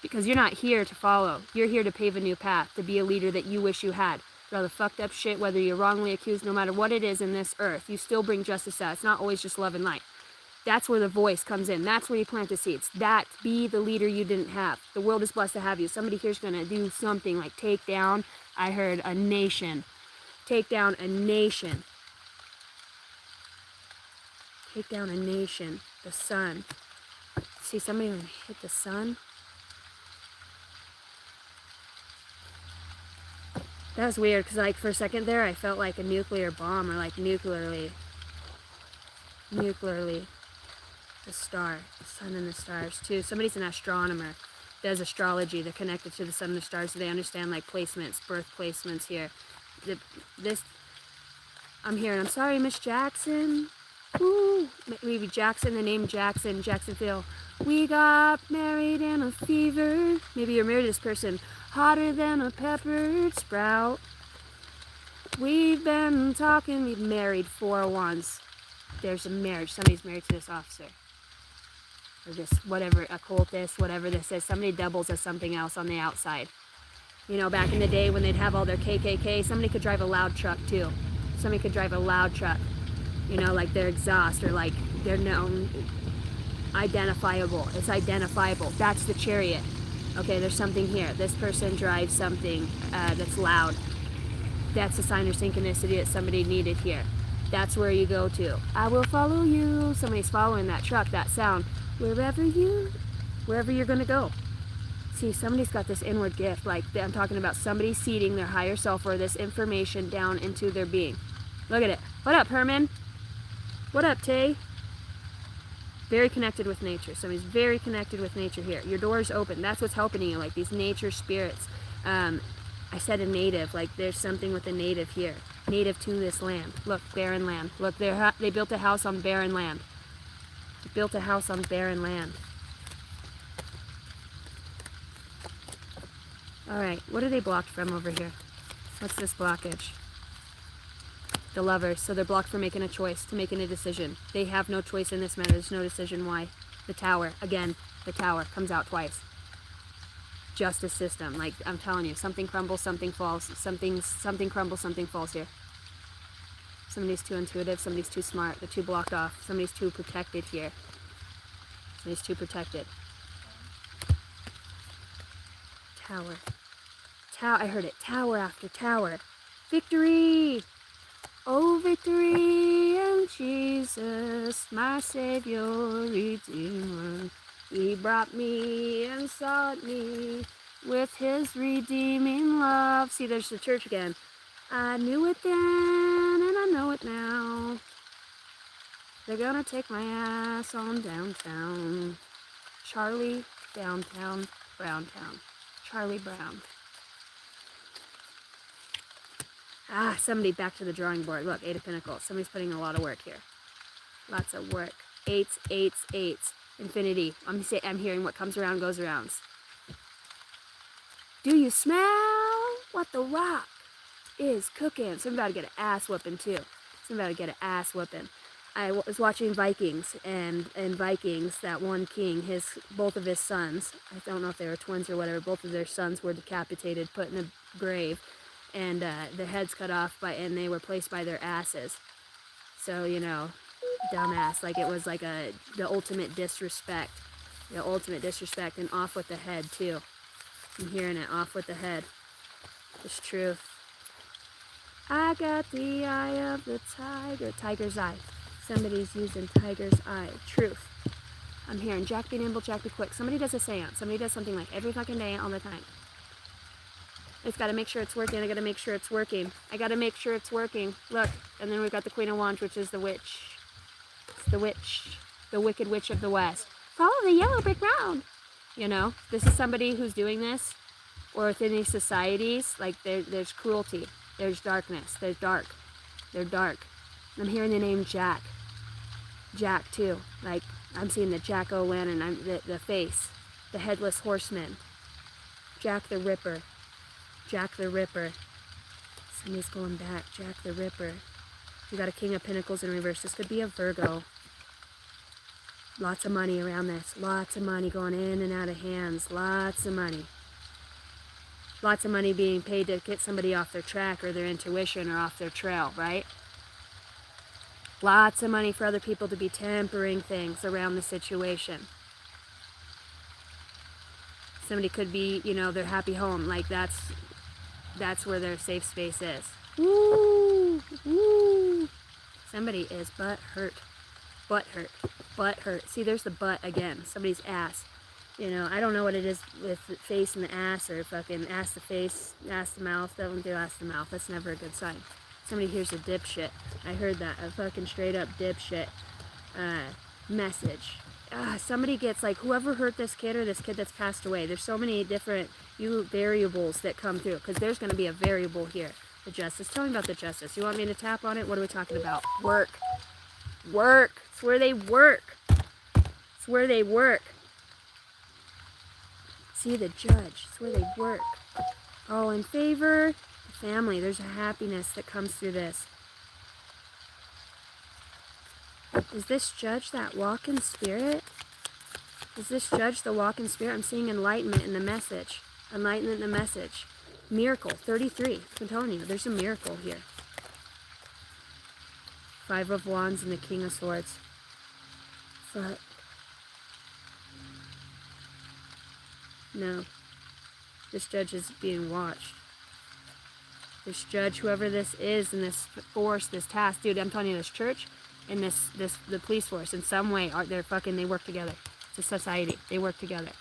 Because you're not here to follow. You're here to pave a new path, to be a leader that you wish you had. Through all the fucked up shit, whether you're wrongly accused, no matter what it is in this earth, you still bring justice out. It's not always just love and light. That's where the voice comes in. That's where you plant the seeds. That, be the leader you didn't have. The world is blessed to have you. Somebody here's going to do something like take down, I heard, a nation. Take down a nation. Take down a nation. The sun. See somebody gonna hit the sun? That was weird, because like for a second there, I felt like a nuclear bomb, or like nuclearly, the star, the sun and the stars too. Somebody's an astronomer, does astrology. They're connected to the sun and the stars, so they understand like placements, birth placements here. I'm hearing, I'm sorry, Miss Jackson. Ooh, maybe Jackson, the name Jackson, Jacksonville. We got married in a fever. Maybe you're married to this person. Hotter than a peppered sprout. We've been talking, we've married for once. There's a marriage. Somebody's married to this officer. Or this, whatever, occultist, whatever this is. Somebody doubles as something else on the outside. You know, back in the day when they'd have all their KKK, somebody could drive a loud truck too. Somebody could drive a loud truck. You know, like their exhaust, or like they're known, identifiable. It's identifiable. That's the chariot. Okay, there's something here. This person drives something that's loud. That's a sign of synchronicity that somebody needed here. That's where you go to. I will follow you. Somebody's following that truck, that sound. Wherever you're going to go. See, somebody's got this inward gift. Like, I'm talking about somebody seeding their higher self or this information down into their being. Look at it. What up, Herman? What up, Tay? Very connected with nature. Somebody's very connected with nature here. Your door's open. That's what's helping you, like these nature spirits. I said a native, like there's something with a native here. Native to this land. Look, barren land. Look, they built a house on barren land. They built a house on barren land. Alright, what are they blocked from over here? What's this blockage? The Lovers. So they're blocked from making a choice, to making a decision. They have no choice in this matter. There's no decision. Why? The Tower. Again, the Tower comes out twice. Justice system. Like, I'm telling you, something crumbles, something falls. Something crumbles, something falls here. Somebody's too intuitive, somebody's too smart, they're too blocked off, somebody's too protected here. Somebody's too protected. Tower. I heard it. Tower after tower. Victory! Oh, victory in Jesus, my Savior, Redeemer. He brought me and sought me with his redeeming love. See, there's the church again. I knew it then, and I know it now. They're gonna take my ass on downtown. Charlie, downtown, Browntown. Charlie Brown. Somebody back to the drawing board. Look, 8 of Pentacles. Somebody's putting a lot of work here. Lots of work. Eights, eights, eights. Infinity. I'm hearing what comes around goes around. Do you smell what the rock is cooking? Somebody about to get an ass whooping too. Somebody about to get an ass whooping. I was watching Vikings, and in Vikings, that one king, both of his sons, I don't know if they were twins or whatever, both of their sons were decapitated, put in a grave, and their heads cut off, and they were placed by their asses. So, you know, dumbass. Like, it was like the ultimate disrespect. The ultimate disrespect, and off with the head, too. I'm hearing it, off with the head. It's truth. I got the eye of the tiger. Tiger's eye. Somebody's using tiger's eye. Truth. I'm hearing Jack be nimble, Jack be quick. Somebody does a seance. Somebody does something like every fucking day, all the time. It's got to make sure it's working. I got to make sure it's working. I got to make sure it's working. Look. And then we've got the Queen of Wands, which is the witch. It's the witch. The Wicked Witch of the West. Follow the yellow brick road. You know, this is somebody who's doing this. Or within these societies, like there's cruelty. There's darkness. There's dark. They're dark. I'm hearing the name Jack. Jack, too. Like, I'm seeing the Jack-o'-lantern, the face. The headless horseman. Jack the Ripper. Jack the Ripper. Somebody's going back. Jack the Ripper. You got a King of Pentacles in reverse. This could be a Virgo. Lots of money around this. Lots of money going in and out of hands. Lots of money. Lots of money being paid to get somebody off their track or their intuition or off their trail, right? Lots of money for other people to be tempering things around the situation. Somebody could be, you know, their happy home. Like that's where their safe space is. Woo! Woo! Somebody is butt hurt. Butt hurt. Butt hurt. See, there's the butt again. Somebody's ass. You know, I don't know what it is with the face and the ass, or fucking ass the face, ass the mouth. Don't do ass the mouth. That's never a good sign. Somebody hears a dipshit. I heard that. A fucking straight up dipshit message. Somebody gets, like, whoever hurt this kid or this kid that's passed away. There's so many different variables that come through, because there's going to be a variable here. The justice. Tell me about the justice. You want me to tap on it? What are we talking about? Work. Work. It's where they work. It's where they work. See, the judge. It's where they work. All in favor. The family. There's a happiness that comes through this. Is this judge that walk-in spirit? Is this judge the walk-in spirit? I'm seeing enlightenment in the message. Enlightenment in the message. Miracle. 33. I'm telling you, there's a miracle here. 5 of Wands and the King of Swords. Fuck. No. This judge is being watched. This judge, whoever this is, and this force, this task, dude, I'm telling you, this church and the police force, in some way, they work together. It's a society. They work together.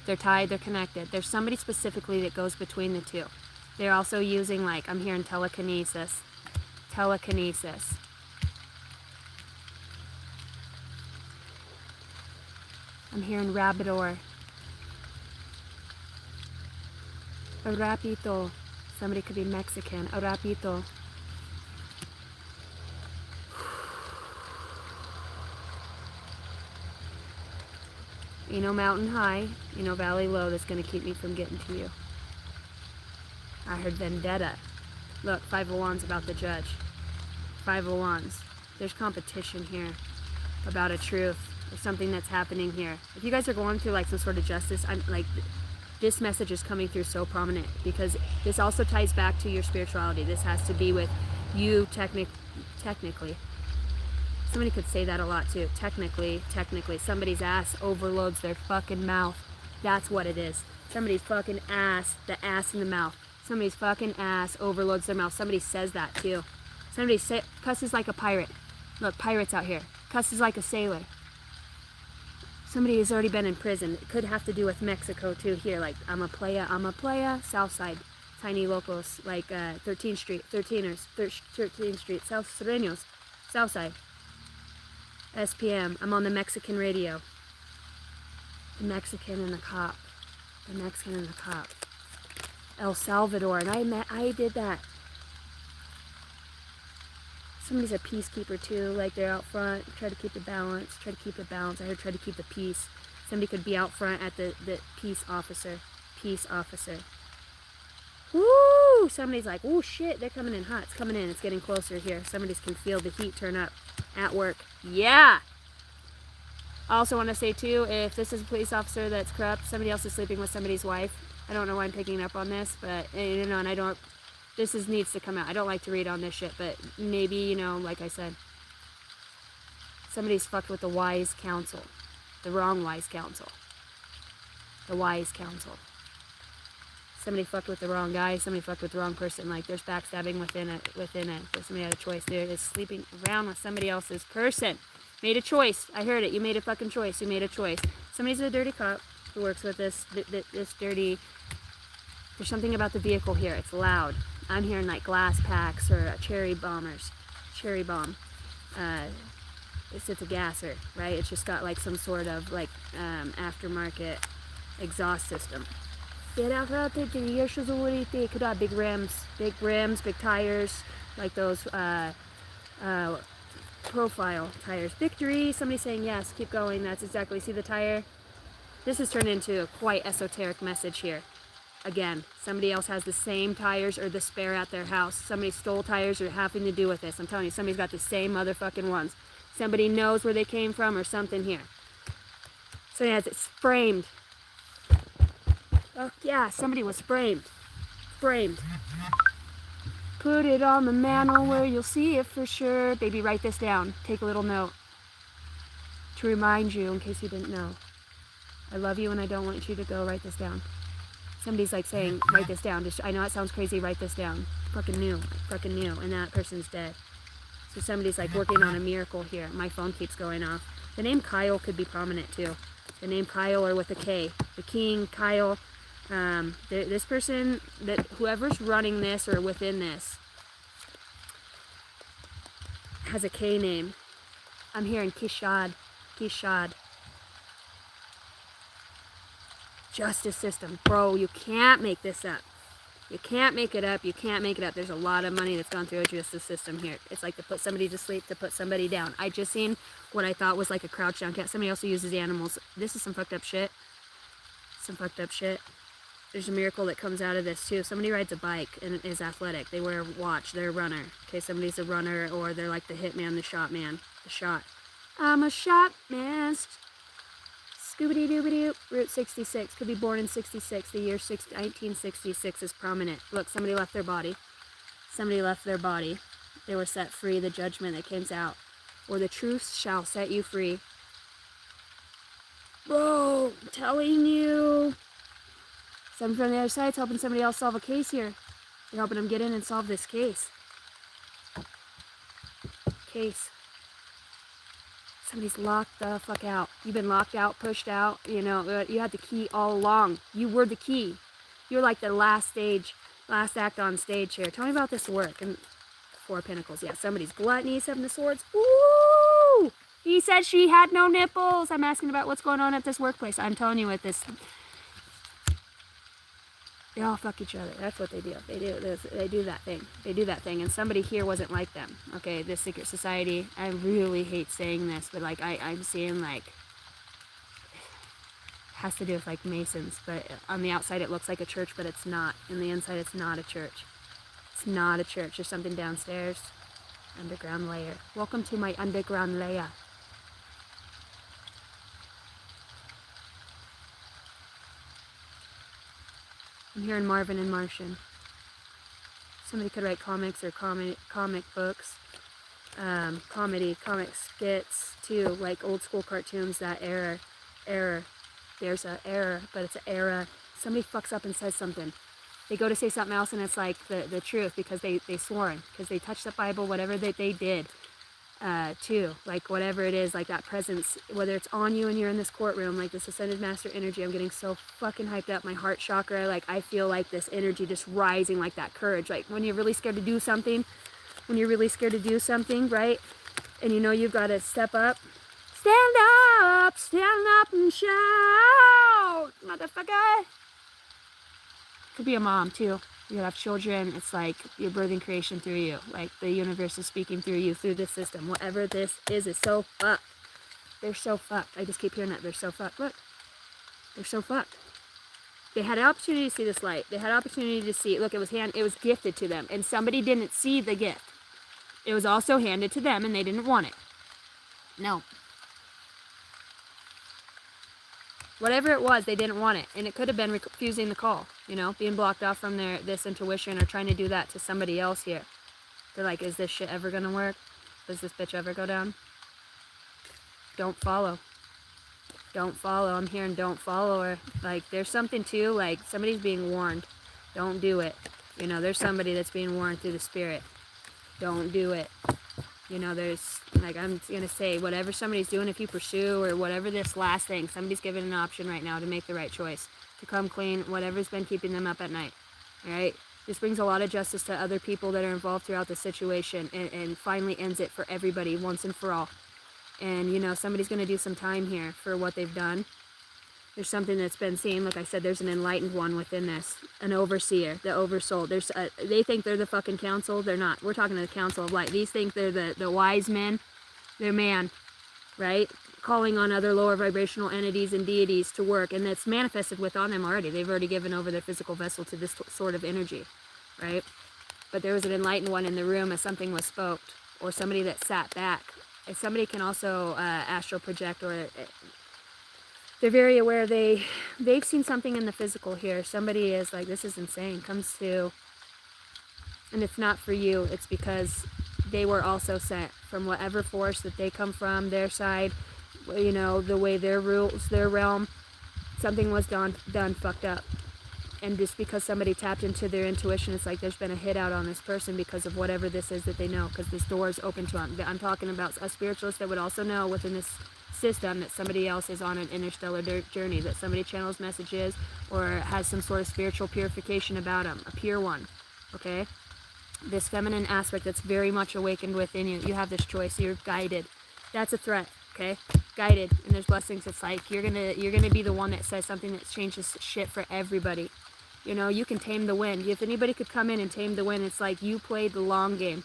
They're tied, they're connected. There's somebody specifically that goes between the two. They're also using, like, I'm hearing telekinesis. Telekinesis. I'm hearing rabidor. A rapito. Somebody could be Mexican. A rapito. You know, mountain high, you know, valley low, that's going to keep me from getting to you. I heard vendetta. Look, 5 of Wands about the judge. 5 of Wands. There's competition here about a truth. There's something that's happening here. If you guys are going through, like, some sort of justice, I'm like, this message is coming through so prominent, because this also ties back to your spirituality. This has to be with you technically. Somebody could say that a lot too. Technically, somebody's ass overloads their fucking mouth. That's what it is. Somebody's fucking ass, the ass in the mouth. Somebody's fucking ass overloads their mouth. Somebody says that too. Somebody cusses like a pirate. Look, pirates out here. Cusses like a sailor. Somebody has already been in prison. It could have to do with Mexico too here. Like, I'm a playa, south side. Tiny locals, like 13th Street, 13th Street, South Sureños, south side. SPM. I'm on the Mexican radio. The Mexican and the cop. The Mexican and the cop. El Salvador. And I did that. Somebody's a peacekeeper too. Like, they're out front. Try to keep the balance. I heard try to keep the peace. Somebody could be out front at the peace officer. Peace officer. Woo! Somebody's like, oh shit, they're coming in hot. It's coming in. It's getting closer here. Somebody's can feel the heat turn up at work. Yeah! I also want to say too, if this is a police officer that's corrupt, somebody else is sleeping with somebody's wife. I don't know why I'm picking up on this, but, you know, and I don't, needs to come out. I don't like to read on this shit, but maybe, you know, like I said, somebody's fucked with the wise counsel. The wrong wise counsel. The wise counsel. Somebody fucked with the wrong guy, somebody fucked with the wrong person. Like, there's backstabbing within it. Somebody had a choice. There is sleeping around with somebody else's person. Made a choice. I heard it. You made a fucking choice. You made a choice. Somebody's a dirty cop who works with this dirty. There's something about the vehicle here. It's loud. I'm hearing like glass packs or cherry bombers. Cherry bomb. It's a gasser, right? It's just got like some sort of like aftermarket exhaust system. Could have big rims, big tires, like those profile tires. Victory, somebody saying yes, keep going. That's exactly, see the tire? This has turned into a quite esoteric message here. Again, somebody else has the same tires or the spare at their house. Somebody stole tires or having to do with this. I'm telling you, somebody's got the same motherfucking ones. Somebody knows where they came from or something here. So yeah, it's framed. Oh yeah, somebody was framed. Framed. put it on the mantle where you'll see it for sure. Baby, write this down. Take a little note to remind you in case you didn't know. I love you and I don't want you to go. Write this down. Somebody's like saying, write this down. I know it sounds crazy, write this down. Fucking new. And that person's dead. So somebody's like working on a miracle here. My phone keeps going off. The name Kyle could be prominent too. The name Kyle or with a K. The king, Kyle. This person, whoever's running this or within this, has a K name. I'm hearing Kishad. Justice system. Bro, you can't make this up. You can't make it up. There's a lot of money that's gone through a justice system here. It's like to put somebody to sleep, to put somebody down. I just seen what I thought was like a crouch down cat. Somebody also uses animals. This is some fucked up shit. There's a miracle that comes out of this too. Somebody rides a bike and is athletic. They wear a watch. They're a runner. Okay, somebody's a runner, or they're like the hitman, the shot man. The shot. I'm a shot master. Scooby-Doo, Route 66. Could be born in 66. The year 1966 is prominent. Look, somebody left their body. They were set free. The judgment that comes out. Or the truth shall set you free. Bro, I'm telling you. Someone from the other side's helping somebody else solve a case here. They're helping them get in and solve this case. Somebody's locked the fuck out. You've been locked out, pushed out. You know, you had the key all along. You were the key. You're like the last act on stage here. Tell me about this work. And Four of Pentacles. Yeah, somebody's gluttony, Seven of Swords. Woo! He said she had no nipples. I'm asking about what's going on at this workplace. I'm telling you, with this, they all fuck each other. That's what they do. They do that thing. And somebody here wasn't like them. Okay, this secret society. I really hate saying this, but like I'm seeing like has to do with like Masons. But on the outside it looks like a church, but it's not. In the inside it's not a church. It's not a church. There's something downstairs. Underground layer. Welcome to my underground layer. I'm hearing Marvin and Martian. Somebody could write comics or comic books, comic skits too, like old school cartoons. That era. There's an error, but it's an era. Somebody fucks up and says something. They go to say something else, and it's like the truth because they sworn, because they touched the Bible, whatever they did. Too, like whatever it is, like that presence, whether it's on you and you're in this courtroom, like this ascended master energy. I'm getting so fucking hyped up. My heart chakra, like I feel like this energy just rising, like that courage, like when you're really scared to do something, right? And you know you've got to stand up and shout, motherfucker. Could be a mom too. You have children, it's like you're birthing creation through you. Like the universe is speaking through you, through this system. Whatever this is so fucked. They're so fucked. I just keep hearing that. They're so fucked. Look. They're so fucked. They had an opportunity to see this light. They had an opportunity to see it. Look, it was gifted to them. And somebody didn't see the gift. It was also handed to them and they didn't want it. No. Whatever it was, they didn't want it. And it could have been refusing the call, you know, being blocked off from this intuition, or trying to do that to somebody else here. They're like, is this shit ever gonna work? Does this bitch ever go down? Don't follow. I'm hearing don't follow her. Like, there's something too, like somebody's being warned. Don't do it. You know, there's somebody that's being warned through the spirit. Don't do it. You know, there's, like, I'm going to say, whatever somebody's doing, if you pursue, or whatever this last thing, somebody's given an option right now to make the right choice, to come clean, whatever's been keeping them up at night, all right? This brings a lot of justice to other people that are involved throughout the situation, and finally ends it for everybody once and for all. And, you know, somebody's going to do some time here for what they've done. There's something that's been seen. Like I said, there's an enlightened one within this, an overseer, the oversoul. They think they're the fucking council. They're not. We're talking to the council of light. These think they're the wise men. They're man, right? Calling on other lower vibrational entities and deities to work, and that's manifested on them already. They've already given over their physical vessel to this sort of energy, right? But there was an enlightened one in the room as something was spoke, or somebody that sat back. And somebody can also astral project, or they're very aware. They've seen something in the physical here. Somebody is like, this is insane. Comes to And it's not for you. It's because they were also sent from whatever force that they come from, their side, you know, the way their rules, their realm. Something was done fucked up. And just because somebody tapped into their intuition, it's like there's been a hit out on this person because of whatever this is that they know, because this door is open to them. I'm talking about a spiritualist that would also know within this system that somebody else is on an interstellar journey, that somebody channels messages or has some sort of spiritual purification about them, a pure one, okay? This feminine aspect that's very much awakened within you. You have this choice. You're guided. That's a threat, okay? Guided, and there's blessings. It's like you're gonna be the one that says something that changes shit for everybody. You know, you can tame the wind. If anybody could come in and tame the wind, it's like you played the long game.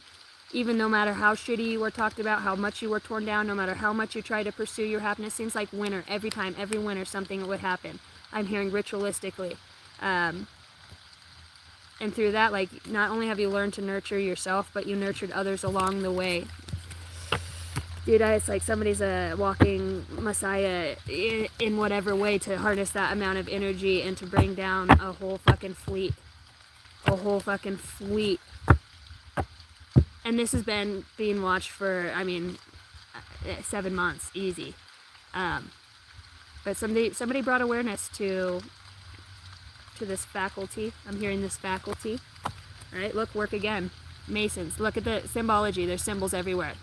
Even no matter how shitty you were talked about, how much you were torn down, no matter how much you tried to pursue your happiness, seems like winter. Every time, every winter, something would happen. I'm hearing ritualistically. And through that, like, not only have you learned to nurture yourself, but you nurtured others along the way. Dude, it's like somebody's a walking messiah in whatever way to harness that amount of energy and to bring down a whole fucking fleet. A whole fucking fleet. And this has been being watched for, I mean, 7 months, easy. But somebody brought awareness to this faculty. I'm hearing this faculty. All right, look, work again. Masons, look at the symbology. There's symbols everywhere.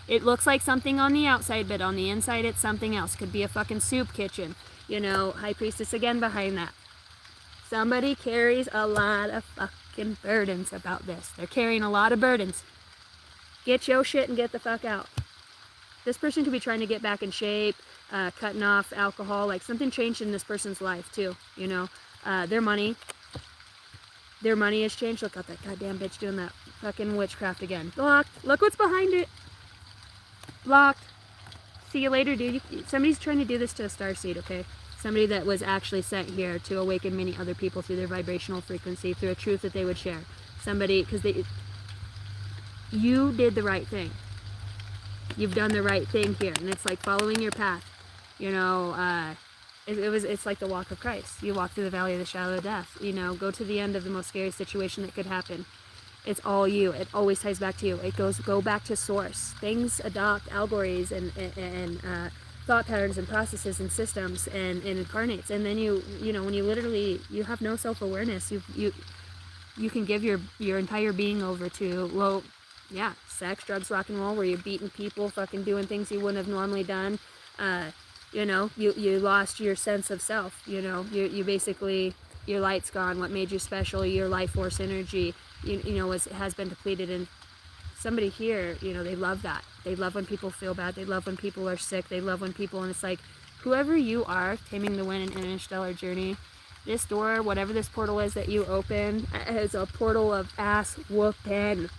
It looks like something on the outside, but on the inside it's something else. Could be a fucking soup kitchen. You know, High Priestess again behind that. Somebody carries a lot of fucking burdens about this. They're carrying a lot of burdens. Get your shit and get the fuck out. This person could be trying to get back in shape, cutting off alcohol. Like, something changed in this person's life too, you know. Their money has changed. Look at that goddamn bitch doing that fucking witchcraft again. Blocked. Look what's behind it. Blocked. See you later, dude. Somebody's trying to do this to a starseed, okay? Somebody that was actually sent here to awaken many other people through their vibrational frequency, through a truth that they would share. Somebody, because you did the right thing. You've done the right thing here, and it's like following your path. You know, it's like the walk of Christ. You walk through the valley of the shadow of death. You know, go to the end of the most scary situation that could happen. It's all you. It always ties back to you. It go back to source. Things adopt allegories and thought patterns and processes and systems and incarnates. And then you know, when you have no self-awareness, you can give your entire being over to sex, drugs, rock and roll, where you're beating people, fucking doing things you wouldn't have normally done. You know, you lost your sense of self. You know, you basically, your light's gone. What made you special, your life force energy, you know, has been depleted. And somebody here, you know, they love that. They love when people feel bad. They love when people are sick. They love when people, and it's like, whoever you are, taming the wind and interstellar journey, this door, whatever this portal is that you open, is a portal of ass whooping.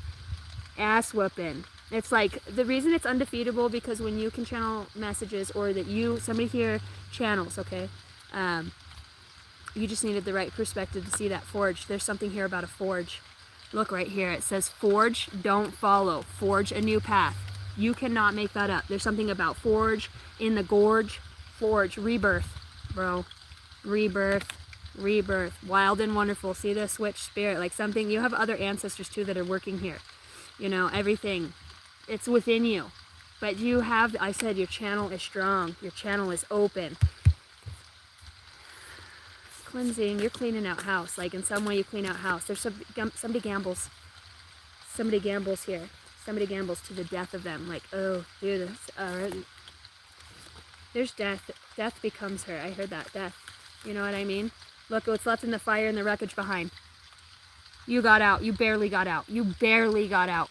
Ass whooping. It's like, the reason it's undefeatable, because when you can channel messages, or that somebody here channels, okay, you just needed the right perspective to see that forge. There's something here about a forge. Look right here. It says forge, don't follow. Forge a new path. You cannot make that up. There's something about forge, in the gorge, forge, rebirth, bro. Rebirth. Wild and wonderful. See the switch spirit. Like something, you have other ancestors too that are working here. You know, everything. It's within you. But you have, I said, your channel is strong. Your channel is open. Cleansing, you're cleaning out house. Like, in some way you clean out house. There's somebody gambles. Somebody gambles here. Somebody gambles to the death of them. Like, oh, dude, there's death. Death becomes her. I heard that. Death. You know what I mean? Look what's left in the fire and the wreckage behind. You got out. You barely got out. You barely got out.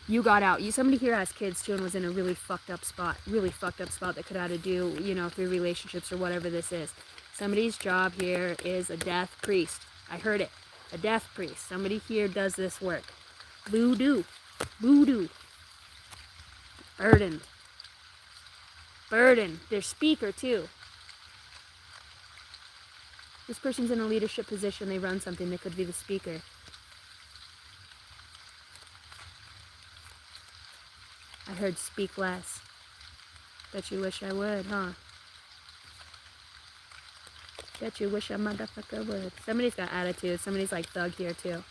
You got out. Somebody here has kids too and was in a really fucked up spot. Really fucked up spot that could have to do, you know, through relationships or whatever this is. Somebody's job here is a death priest. I heard it. A death priest. Somebody here does this work. Voodoo. Voodoo. Burdened. Burdened. They're speaker too. This person's in a leadership position. They run something. They could be the speaker. I heard speak less. Bet you wish I would, huh? Bet you wish a motherfucker would. Somebody's got attitude. Somebody's like thug here too.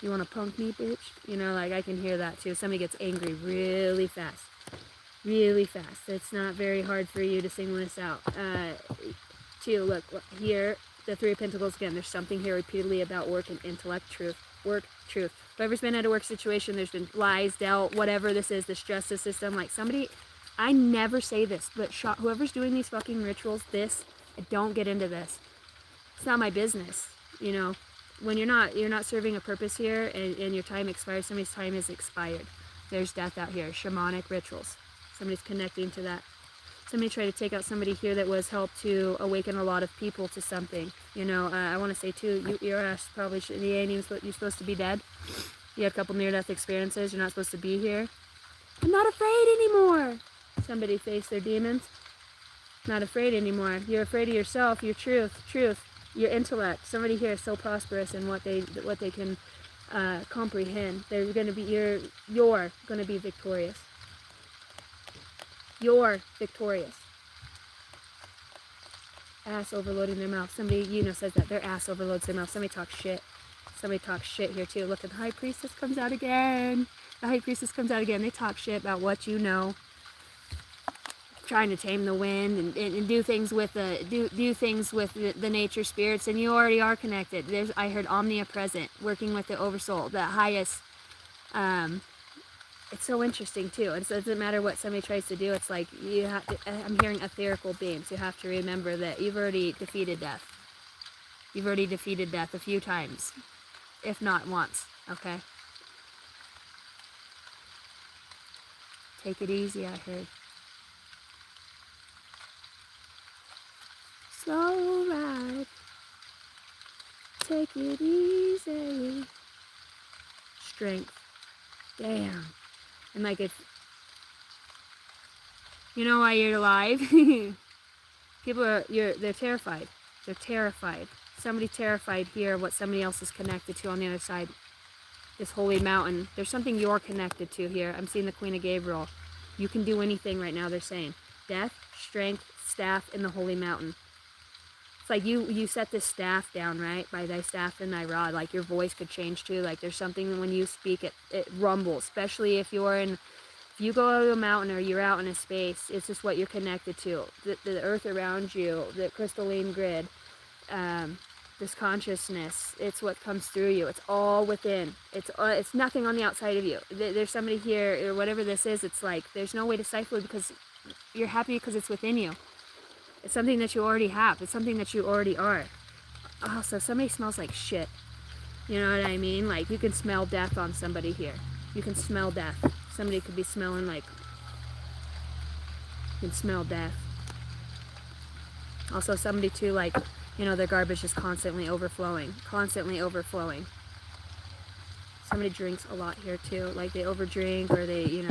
You want to punk me, bitch? You know, like, I can hear that too. Somebody gets angry really fast. Really fast. It's not very hard for you to sing this out. Two, look, here, the Three of Pentacles again. There's something here repeatedly about work and intellect, truth. Work, truth. Whoever's been at a work situation, there's been lies, doubt, whatever this is, this justice system. Like, somebody, I never say this, but whoever's doing these fucking rituals, don't get into this. It's not my business, you know. When you're not serving a purpose here, and your time expires, somebody's time is expired. There's death out here. Shamanic rituals. Somebody's connecting to that. Somebody tried to take out somebody here that was helped to awaken a lot of people to something. You know, I want to say too, your ass probably should, you ain't even you're supposed to be dead. You had a couple near-death experiences. You're not supposed to be here. I'm not afraid anymore. Somebody faced their demons. Not afraid anymore. You're afraid of yourself, your truth, your intellect. Somebody here is so prosperous in what they can comprehend. They're going to be you're going to be victorious. You're victorious. Ass overloading their mouth. Somebody, says that. Their ass overloads their mouth. Somebody talks shit. Somebody talks shit here too. Look, at the High Priestess comes out again. The High Priestess comes out again. They talk shit about what you know. Trying to tame the wind and do things with the nature spirits, and you already are connected. I heard omnipresent, working with the oversoul, the highest. It's so interesting too. And so it doesn't matter what somebody tries to do. It's like you have to, I'm hearing etherical beings. You have to remember that you've already defeated death. You've already defeated death a few times, if not once. Okay. Take it easy. I heard. Slow ride. Take it easy. Strength. Damn. And like if you know why you're alive? People they're terrified. They're terrified. Somebody terrified here what somebody else is connected to on the other side. This holy mountain. There's something you're connected to here. I'm seeing the Queen of Gabriel. You can do anything right now, they're saying. Death, strength, staff, in the holy mountain. It's like you set this staff down, right? By thy staff and thy rod. Like your voice could change too. Like there's something when you speak, it rumbles. Especially if you go to a mountain or you're out in a space, it's just what you're connected to. The earth around you, the crystalline grid, this consciousness, it's what comes through you. It's all within. It's nothing on the outside of you. There's somebody here, or whatever this is, it's like there's no way to stifle it because you're happy because it's within you. It's something that you already have. It's something that you already are. Oh, so somebody smells like shit. You know what I mean? Like you can smell death on somebody here. You can smell death. Somebody could be smelling like, you can smell death. Also somebody too, like, their garbage is constantly overflowing. Constantly overflowing. Somebody drinks a lot here too. Like they overdrink or they,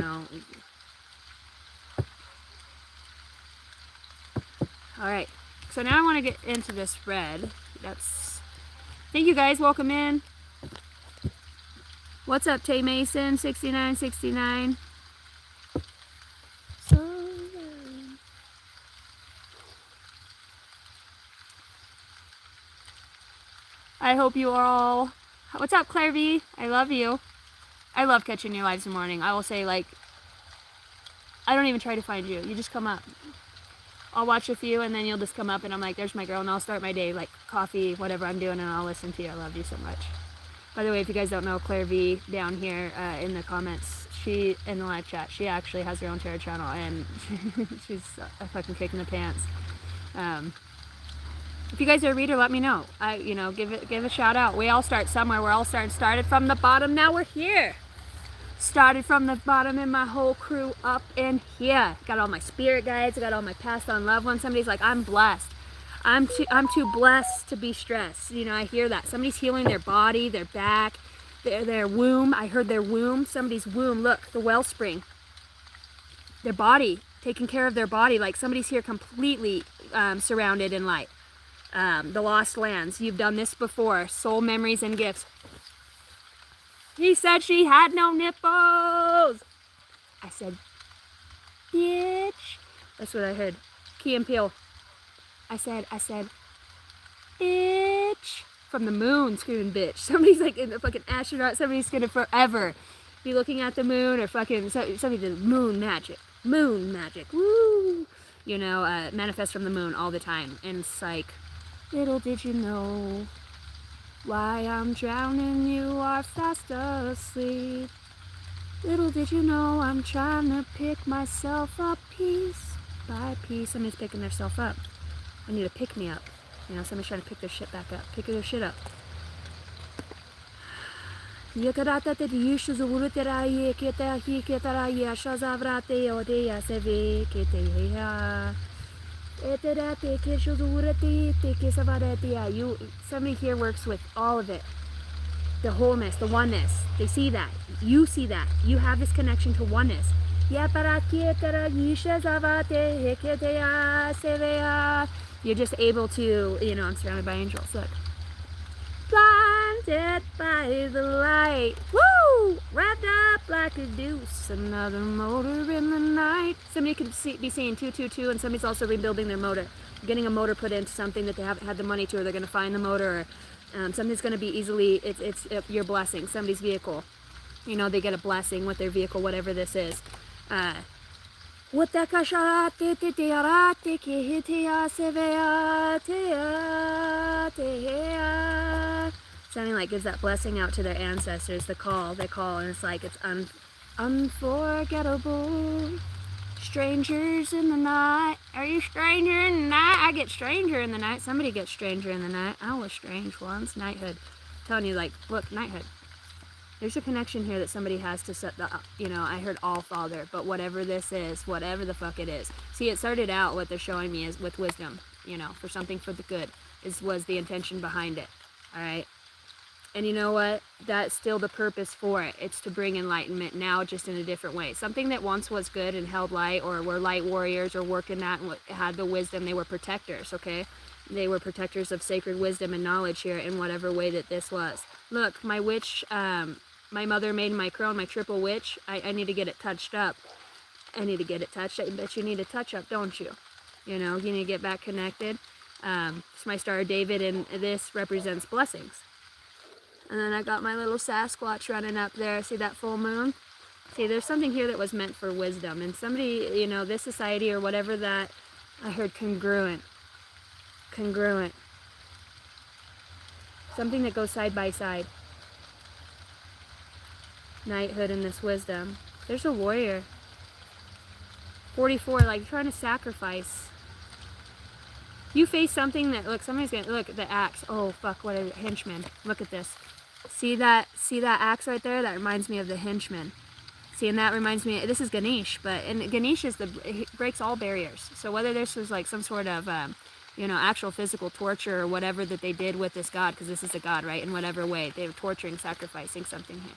Alright, so now I want to get into this red. Thank you guys, welcome in. What's up, Tay Mason, 6969. I hope you are all... What's up, Claire V? I love you. I love catching your lives in the morning. I will say, like, I don't even try to find you. You just come up. I'll watch with you, and then you'll just come up, and I'm like, there's my girl, and I'll start my day, like, coffee, whatever I'm doing, and I'll listen to you. I love you so much. By the way, if you guys don't know, Claire V down here in the comments, in the live chat, she actually has her own tarot channel, and she's a fucking kick in the pants. If you guys are a reader, let me know. Give a shout out. We all start somewhere. We're all started from the bottom. Now we're here. Started from the bottom and my whole crew up in here. Got all my spirit guides. I got all my passed on loved ones. Somebody's like, I'm blessed. I'm too blessed to be stressed. I hear that. Somebody's healing their body, their back, their womb. I heard their womb. Somebody's womb. Look, the wellspring. Their body. Taking care of their body. Like somebody's here completely surrounded in light. The lost lands. You've done this before. Soul memories and gifts. He said she had no nipples. I said, bitch. That's what I heard. Key and Peele. I said, bitch. from the moon screaming bitch. Somebody's like in the fucking astronaut. Somebody's gonna forever be looking at the moon, or fucking somebody did moon magic. Moon magic. Woo! You know, manifest from the moon all the time. And it's like, little did you know why I'm drowning, you are fast asleep. Little did you know I'm trying to pick myself up piece by piece. Somebody's picking themselves up. I need to pick me up. You know, somebody's trying to pick their shit back up. Pick their shit up. Somebody here works with all of it. The wholeness, the oneness. They see that. You see that. You have this connection to oneness. You're just able to, you know, I'm surrounded by angels. Look. Blinded by the light. Woo! Wrapped up like a deuce. Another motor in the night. Somebody could be seeing 222, and somebody's also rebuilding their motor. Getting a motor put into something that they haven't had the money to, or they're going to find the motor, or something's going to be easily, it's your blessing, somebody's vehicle. You know, they get a blessing with their vehicle, whatever this is. Something like gives that blessing out to their ancestors, they call, and it's like, it's unforgettable. Strangers in the night. Are you stranger in the night? I get stranger in the night. Somebody gets stranger in the night. I was strange once. Knighthood. I'm telling you, like, look, knighthood. There's a connection here that somebody has to set the, you know, I heard all father, but whatever this is, whatever the fuck it is. See, it started out, what they're showing me is with wisdom, you know, for something for the good, was the intention behind it, all right? And you know what? That's still the purpose for it. It's to bring enlightenment now, just in a different way. Something that once was good and held light, or were light warriors, or working that and had the wisdom, they were protectors, okay? They were protectors of sacred wisdom and knowledge here in whatever way that this was. Look, my witch, my mother made my crown, my triple witch. I need to get it touched up. I need to get it touched. I bet you need a touch up, don't you? You know, you need to get back connected. It's my Star of David, and this represents blessings. And then I got my little Sasquatch running up there. See that full moon? See, there's something here that was meant for wisdom. And somebody, you know, this society or whatever that, I heard congruent. Congruent. Something that goes side by side. Knighthood and this wisdom. There's a warrior. 44, like trying to sacrifice. You face something that, look, somebody's gonna, look, the axe. Oh, fuck, what a henchman. Look at this. See that axe right there? That reminds me of the henchman. See, and that reminds me, this is Ganesh, but, and Ganesh is he breaks all barriers. So whether this was like some sort of, you know, actual physical torture or whatever that they did with this god, because this is a god, right? In whatever way, they were torturing, sacrificing something here.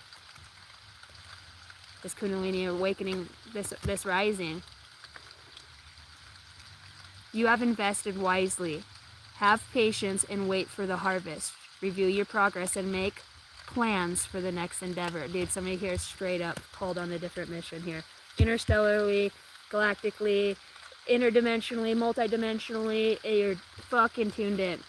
This Kundalini awakening, this rising. You have invested wisely. Have patience and wait for the harvest. Review your progress and make plans for the next endeavor. Dude, somebody here is straight up called on a different mission here. Interstellarly, galactically, interdimensionally, multidimensionally, you're fucking tuned in.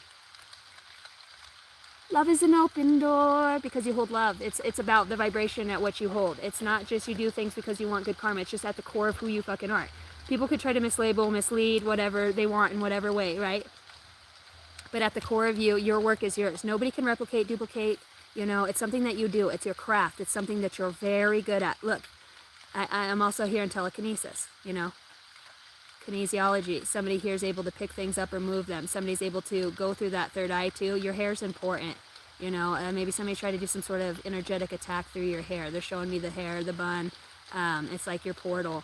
Love is an open door because you hold love. It's about the vibration at what you hold. It's not just you do things because you want good karma. It's just at the core of who you fucking are. People could try to mislabel, mislead, whatever they want in whatever way, right? But at the core of you, your work is yours. Nobody can replicate, duplicate. You know, it's something that you do. It's your craft. It's something that you're very good at. Look, I'm also here in telekinesis, you know. Kinesiology. Somebody here is able to pick things up or move them. Somebody's able to go through that third eye too. Your hair's important. You know, maybe somebody tried to do some sort of energetic attack through your hair. They're showing me the hair, the bun. It's like your portal.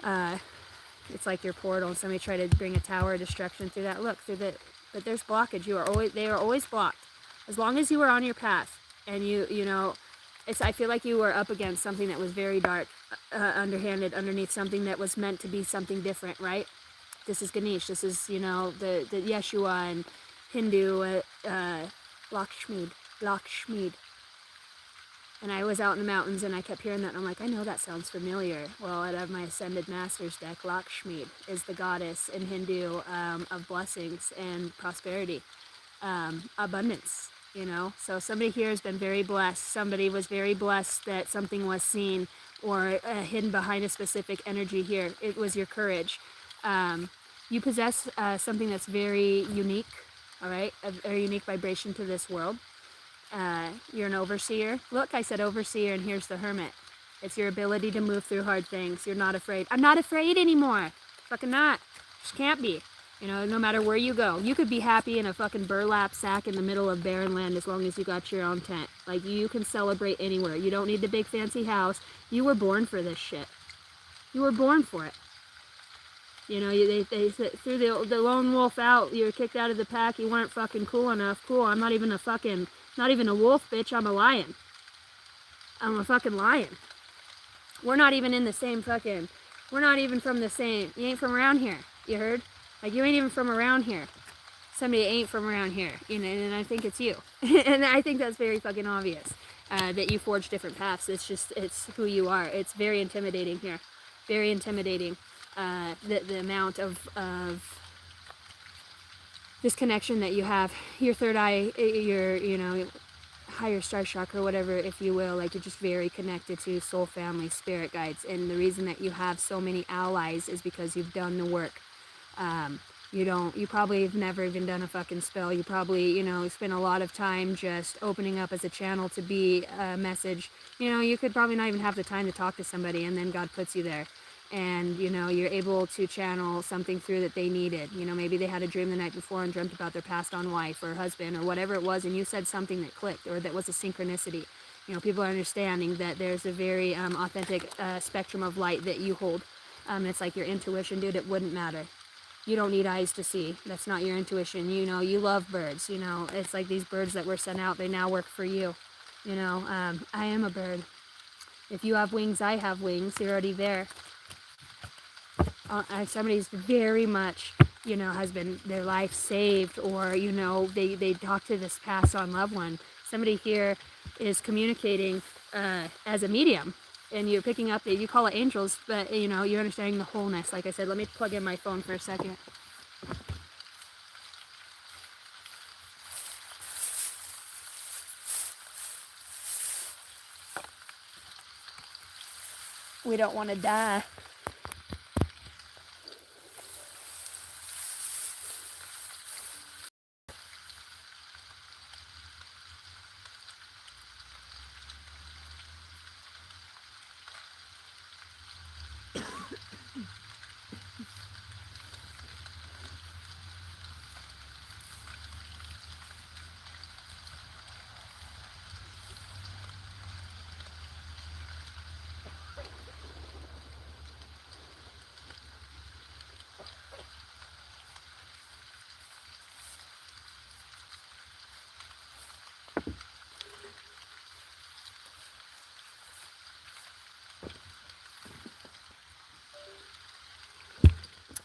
It's like your portal, and somebody tried to bring a tower of destruction through that. Look, but there's blockage. They are always blocked. As long as you are on your path, and you know, I feel like you were up against something that was very dark, underhanded, underneath something that was meant to be something different, right? This is Ganesh. This is, you know, the Yeshua and Hindu, Lakshmi. And I was out in the mountains and I kept hearing that and I'm like, I know that sounds familiar. Well, out of my Ascended Masters deck, Lakshmi is the goddess in Hindu of blessings and prosperity. abundance, you know. So somebody here has been very blessed. Somebody was very blessed that something was seen or hidden behind a specific energy here. It was your courage. You possess something that's very unique, all right, a very unique vibration to this world. You're an overseer. Look, I said overseer, and here's the hermit. It's your ability to move through hard things. You're not afraid. I'm not afraid anymore. Fucking not. Just can't be. You know, no matter where you go. You could be happy in a fucking burlap sack in the middle of barren land as long as you got your own tent. Like, you can celebrate anywhere. You don't need the big fancy house. You were born for this shit. You were born for it. You know, they threw the lone wolf out. You were kicked out of the pack. You weren't fucking cool enough. Cool, I'm not even a wolf, bitch. I'm a lion. I'm a fucking lion. We're not even in the same fucking, we're not even from the same, you ain't from around here, you heard? Like, you ain't even from around here. Somebody ain't from around here, you know, and I think it's you. And I think that's very fucking obvious, that you forge different paths. It's who you are. It's very intimidating here. Very intimidating, the amount of this connection that you have. Your third eye, your, you know, higher star chakra, whatever, if you will, like, you're just very connected to soul family, spirit guides. And the reason that you have so many allies is because you've done the work. You probably have never even done a fucking spell. You probably, you know, spend a lot of time just opening up as a channel to be a message. You know, you could probably not even have the time to talk to somebody, and then God puts you there. And, you know, you're able to channel something through that they needed. You know, maybe they had a dream the night before and dreamt about their passed on wife or husband or whatever it was, and you said something that clicked or that was a synchronicity. You know, people are understanding that there's a very authentic spectrum of light that you hold. It's like your intuition, dude. It wouldn't matter. You don't need eyes to see. That's not your intuition. You know, you love birds. You know, it's like these birds that were sent out, they now work for you. You know, I am a bird. If you have wings, I have wings. You're already there. Somebody's very much, you know, has been their life saved, or, you know, they talk to this passed on loved one. Somebody here is communicating as a medium, and you're picking up, you call it angels, but, you know, you're understanding the wholeness. Like I said, let me plug in my phone for a second. We don't want to die.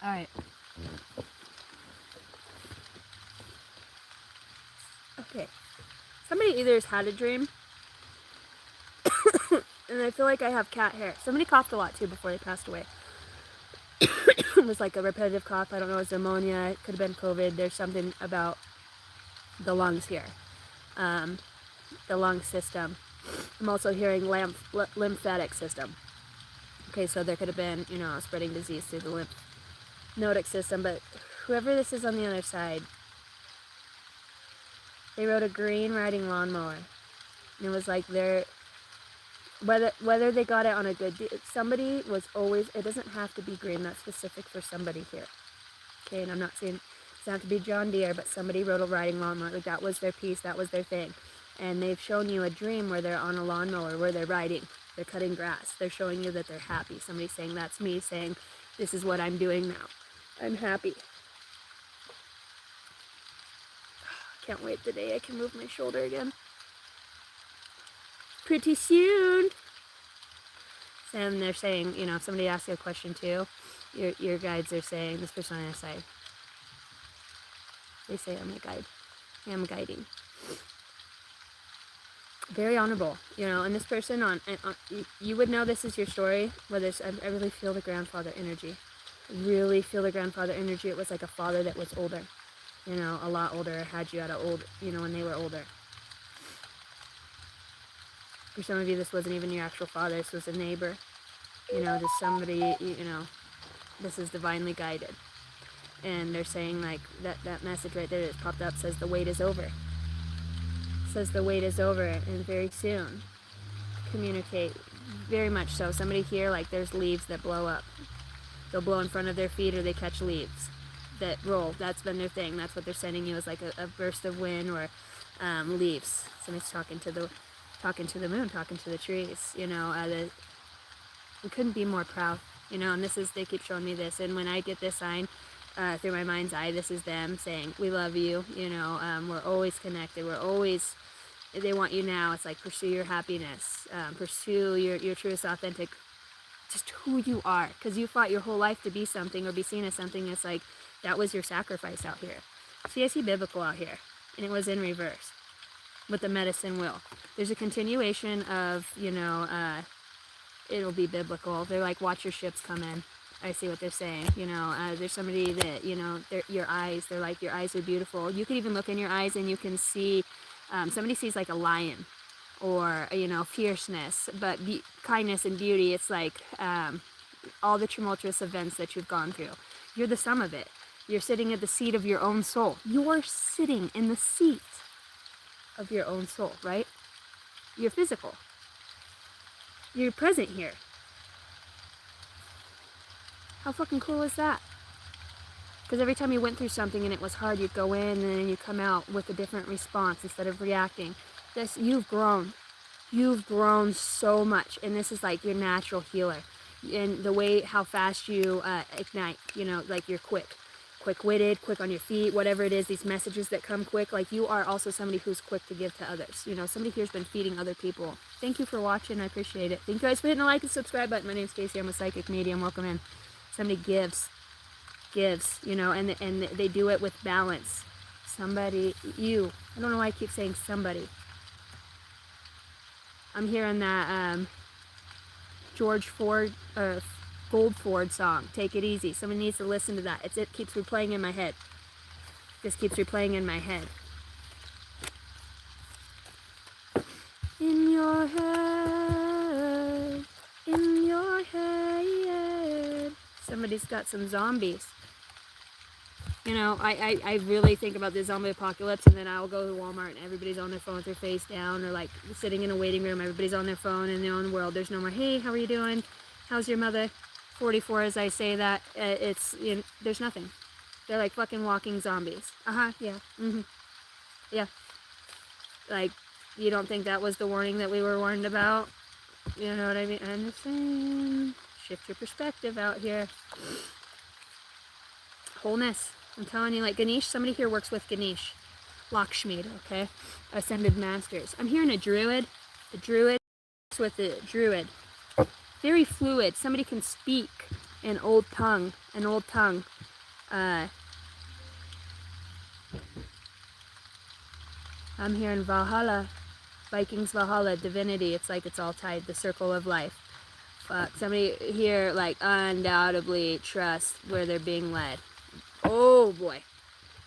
All right. Okay. Somebody either has had a dream, and I feel like I have cat hair. Somebody coughed a lot too before they passed away. It was like a repetitive cough. I don't know, it was pneumonia. It could have been COVID. There's something about the lungs here, the lung system. I'm also hearing lymphatic system. Okay, so there could have been, you know, spreading disease through the lymphatic system. But whoever this is on the other side, they rode a green riding lawnmower. And it was like they're, whether they got it on a good, somebody was always, it doesn't have to be green, that's specific for somebody here. Okay, and I'm not saying it doesn't have to be John Deere, but somebody rode a riding lawnmower. Like, that was their piece, that was their thing. And they've shown you a dream where they're on a lawnmower, where they're riding, they're cutting grass. They're showing you that they're happy. Somebody's saying, that's me, saying, this is what I'm doing now. I'm happy. Can't wait the day I can move my shoulder again. Pretty soon. And they're saying, you know, if somebody asks you a question too, your guides are saying, this person on the side, they say, I'm a guide. Yeah, I'm guiding. Very honorable, you know, and this person you would know this is your story, whether it's, I really feel the grandfather energy. I really feel the grandfather energy. It was like a father that was older. you know, a lot older, or had you at a old, you know, when they were older. For some of you, this wasn't even your actual father. This was a neighbor, you know, just somebody, you know, this is divinely guided. And they're saying, like, that message right there that popped up says the wait is over. It says the wait is over, and very soon, communicate, very much so. Somebody here, like, there's leaves that blow up. They'll blow in front of their feet, or they catch leaves that roll. That's been their thing. That's what they're sending you, is like a burst of wind, or leaves. Somebody's talking to the moon, talking to the trees, you know. We couldn't be more proud, you know. And this is, they keep showing me this, and when I get this sign through my mind's eye, this is them saying, we love you, you know. We're always connected, we're always, they want you now. It's like, pursue your happiness, pursue your truest, authentic, just who you are, because you fought your whole life to be something or be seen as something. It's like, that was your sacrifice out here. See, I see biblical out here, and it was in reverse with the medicine wheel. There's a continuation of, you know, it'll be biblical. They're like, watch your ships come in. I see what they're saying. You know, there's somebody that, you know, your eyes, they're like, your eyes are beautiful. You could even look in your eyes and you can see, somebody sees like a lion, or, you know, fierceness, but kindness and beauty. It's like all the tumultuous events that you've gone through. You're the sum of it. You're sitting at the seat of your own soul. You're sitting in the seat of your own soul, right? You're physical. You're present here. How fucking cool is that? Because every time you went through something and it was hard, you'd go in and then you come out with a different response instead of reacting. This, you've grown. You've grown so much, and this is like your natural healer. And the way, how fast you ignite, you know, like you're quick-witted, quick on your feet, whatever it is, these messages that come quick. Like, you are also somebody who's quick to give to others. You know, somebody here's been feeding other people. Thank you for watching. I appreciate it. Thank you guys for hitting the like and subscribe button. My name's Casey. I'm a psychic medium. Welcome in. Somebody gives, you know, and they do it with balance. Somebody, you. I don't know why I keep saying somebody. I'm hearing that George Ford, Goldford song, Take It Easy. Somebody needs to listen to that. It keeps replaying in my head. Just keeps replaying in my head. In your head, in your head. Somebody's got some zombies. You know, I really think about the zombie apocalypse, and then I'll go to Walmart and everybody's on their phone with their face down, or like sitting in a waiting room, everybody's on their phone in their own world. There's no more, hey, how are you doing? How's your mother? 44 as I say that, it's, you know, there's nothing. They're like fucking walking zombies. Yeah, yeah. Like, you don't think that was the warning that we were warned about? You know what I mean? I'm just saying, shift your perspective out here. Wholeness. I'm telling you, like Ganesh, somebody here works with Ganesh. Lakshmi, okay? Ascended Masters. I'm hearing a druid. The druid works with the druid. Very fluid. Somebody can speak an old tongue. I'm hearing Valhalla. Vikings Valhalla, divinity. It's like it's all tied. The circle of life. Somebody here, like, undoubtedly trusts where they're being led. Oh boy.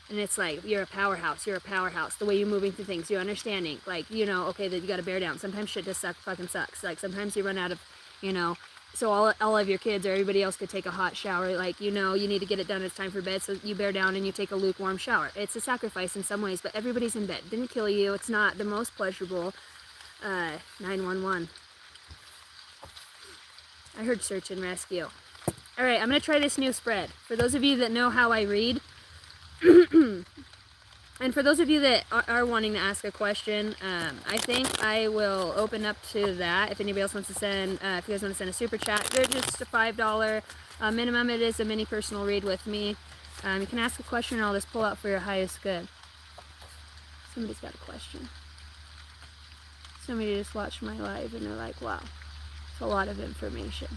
And it's like, you're a powerhouse. The way you're moving through things, you're understanding. Like, you know, okay, that you gotta bear down. Sometimes shit just fucking sucks. Like, sometimes you run out of, you know, so all of your kids or everybody else could take a hot shower. Like, you know, you need to get it done. It's time for bed. So you bear down and you take a lukewarm shower. It's a sacrifice in some ways, but everybody's in bed. Didn't kill you. It's not the most pleasurable. 911. I heard search and rescue. All right, I'm going to try this new spread. For those of you that know how I read, and for those of you that are wanting to ask a question, I think I will open up to that. If anybody else wants to send, if you guys want to send a super chat, they're just a $5 minimum. It is a mini personal read with me. You can ask a question and I'll just pull out for your highest good. Somebody's got a question. Somebody just watched my live and they're like, wow, it's a lot of information.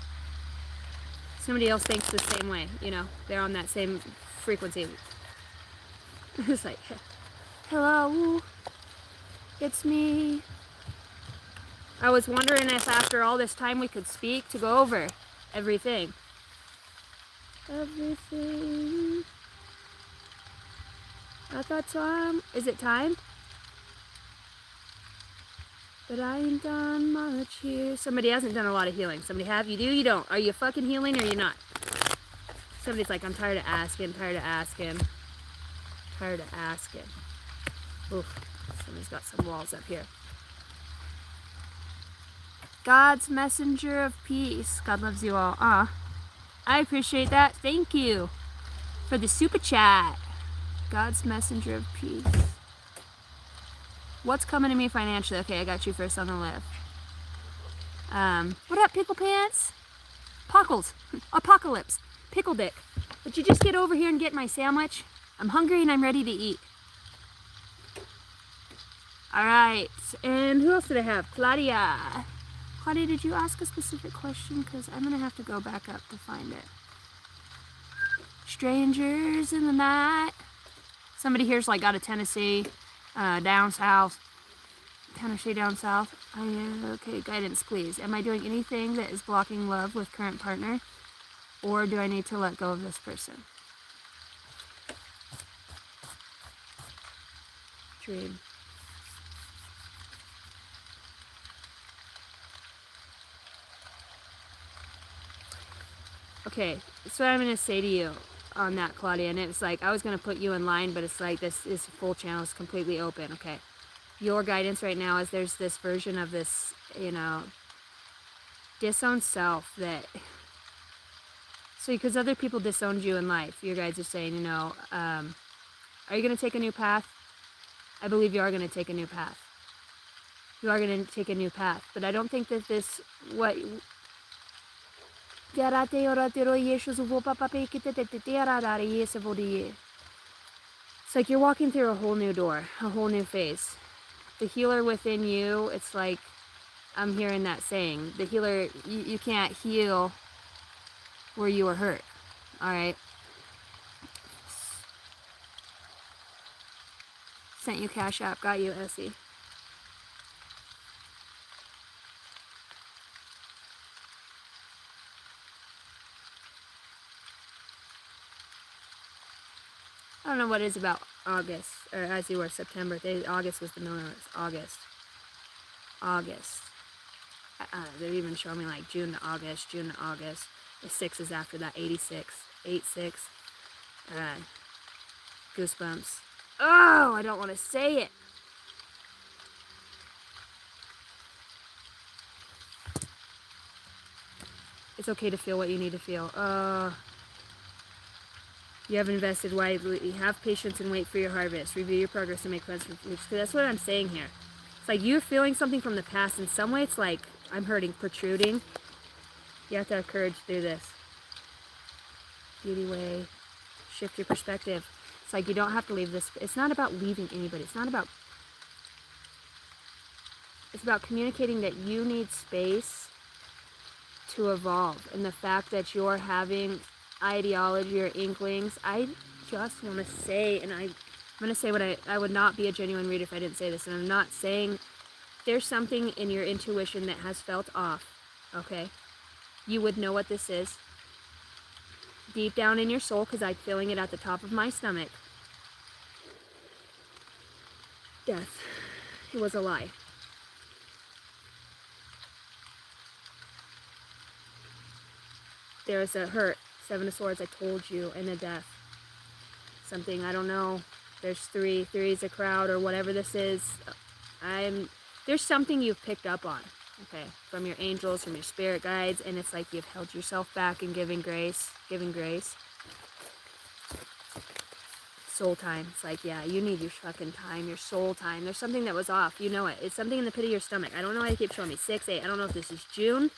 Somebody else thinks the same way, you know, they're on that same frequency. It's like, hello, it's me. I was wondering if after all this time we could speak to go over everything. Everything. I thought time. Is it time? But I ain't done much here. Somebody hasn't done a lot of healing. Somebody have? You do? You don't? Are you fucking healing or you not? Somebody's like, I'm tired of asking, tired of asking, tired of asking. Oof. Somebody's got some walls up here. God's messenger of peace. God loves you all. I appreciate that. Thank you for the super chat. God's messenger of peace. What's coming to me financially? Okay, I got you first on the list. What up, Pickle Pants? Pockles. Apocalypse. Pickle Dick. Would you just get over here and get my sandwich? I'm hungry and I'm ready to eat. Alright, and who else did I have? Claudia. Claudia, did you ask a specific question? Because I'm going to have to go back up to find it. Strangers in the night. Somebody here's like got a Tennessee down south. Tennessee down south. Okay, guidance please. Am I doing anything that is blocking love with current partner? Or do I need to let go of this person? Dream. Okay, that's what I'm going to say to you on that, Claudia. And it's like, I was going to put you in line, but it's like, this is full channel. It's completely open, okay? Your guidance right now is there's this version of this, you know, disowned self that... So because other people disowned you in life, your guides are saying, you know, are you going to take a new path? I believe you are going to take a new path. You are going to take a new path. But I don't think that this, what... It's like you're walking through a whole new door, a whole new phase. The healer within you, it's like, I'm hearing that saying, the healer, you can't heal where you were hurt, all right? Sent you Cash App, got you, Essie. I don't know what it is about August, or as you were September. August was the middle of August. They're even showing me like June to August, June to August. The 6 is after that, 86, 86. Goosebumps. Oh, I don't want to say it. It's okay to feel what you need to feel. You have invested wisely. Have patience and wait for your harvest. Review your progress and make plans for the future. That's what I'm saying here. It's like you're feeling something from the past. In some way, it's like I'm hurting, protruding. You have to have courage to do this. Beauty way. Shift your perspective. It's like you don't have to leave this. It's not about leaving anybody. It's not about... It's about communicating that you need space to evolve. And the fact that you're having ideology or inklings, I just want to say, and I'm going to say what I would not be a genuine reader if I didn't say this, and I'm not saying there's something in your intuition that has felt off, okay? You would know what this is. Deep down in your soul, because I'm feeling it at the top of my stomach. Death. It was a lie. There was a hurt. 7 of Swords, I told you, and a death. Something, I don't know. There's 3. 3 is a crowd, or whatever this is. There's something you've picked up on, okay? From your angels, from your spirit guides, and it's like you've held yourself back and giving grace. Giving grace. Soul time. It's like, yeah, you need your fucking time, your soul time. There's something that was off. You know it. It's something in the pit of your stomach. I don't know why they keep showing me 6, 8. I don't know if this is June.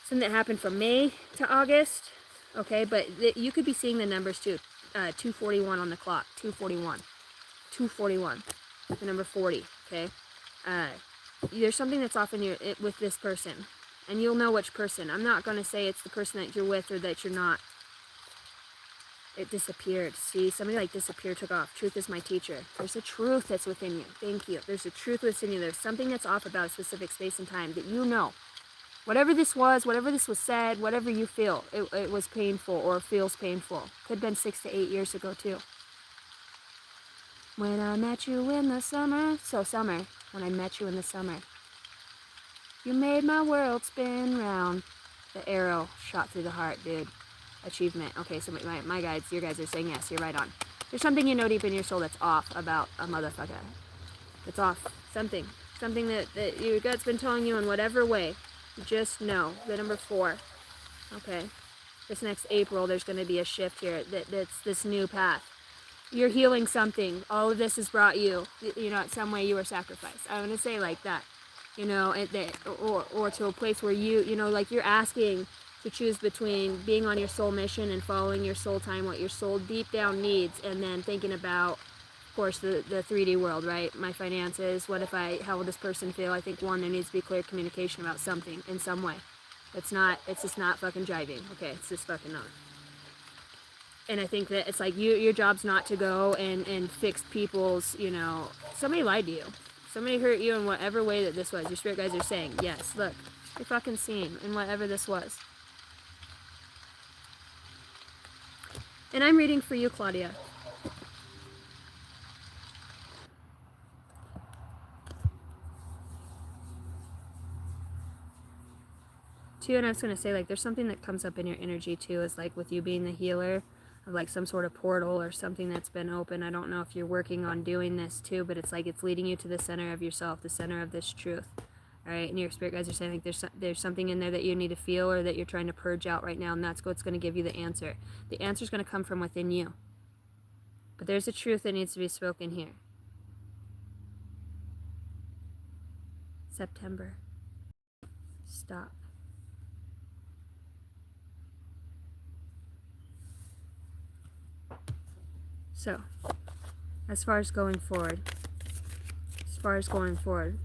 Something that happened from May to August. Okay, but you could be seeing the numbers too. 241 on the clock. 241. 241. The number 40. Okay. There's something that's off in with this person, and you'll know which person. I'm not going to say it's the person that you're with or that you're not. It disappeared. See, somebody like disappeared, took off. Truth is my teacher. There's a truth that's within you. Thank you. There's a truth within you. There's something that's off about a specific space and time that you know. Whatever this was said, whatever you feel, it was painful or feels painful. Could have been 6 to 8 years ago too. When I met you in the summer. So summer. When I met you in the summer. You made my world spin round. The arrow shot through the heart, dude. Achievement. Okay, so my guides, your guys are saying yes, you're right on. There's something you know deep in your soul that's off about a motherfucker. It's off. Something. Something that your gut's been telling you in whatever way. Just know. The number 4. Okay. This next April, there's going to be a shift here. That's this new path. You're healing something. All of this has brought you, you know, in some way you were sacrificed. I'm going to say like that. You know, or to a place where you know, like you're asking to choose between being on your soul mission and following your soul time, what your soul deep down needs, and then thinking about, of course, the 3D world, right? My finances, how will this person feel? I think, one, there needs to be clear communication about something in some way. It's just not fucking jiving. Okay, it's just fucking not. And I think that it's like your job's not to go and fix people's, you know, somebody lied to you. Somebody hurt you in whatever way that this was. Your spirit guides are saying, yes, look, you're fucking seen in whatever this was. And I'm reading for you, Claudia. Too, and I was going to say, like, there's something that comes up in your energy, too, is like with you being the healer, of like some sort of portal or something that's been open. I don't know if you're working on doing this, too, but it's like it's leading you to the center of yourself, the center of this truth. All right, and your spirit guides are saying like there's something in there that you need to feel or that you're trying to purge out right now, and that's what's going to give you the answer. The answer is going to come from within you. But there's a truth that needs to be spoken here. September. Stop. So, as far as going forward,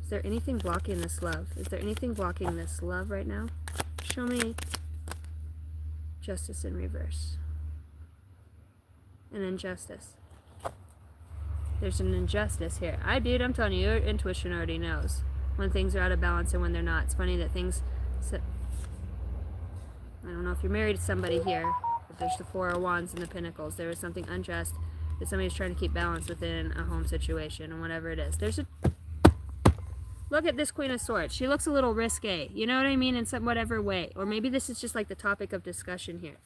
is there anything blocking this love? Is there anything blocking this love right now? Show me justice in reverse. An injustice. There's an injustice here. I'm telling you, your intuition already knows when things are out of balance and when they're not. It's funny that things... I don't know if you're married to somebody here, but there's the 4 of Wands and the Pentacles. There is something unjust that somebody's trying to keep balance within a home situation and whatever it is. There's a... Look at this Queen of Swords. She looks a little risque. You know what I mean? In some whatever way. Or maybe this is just like the topic of discussion here.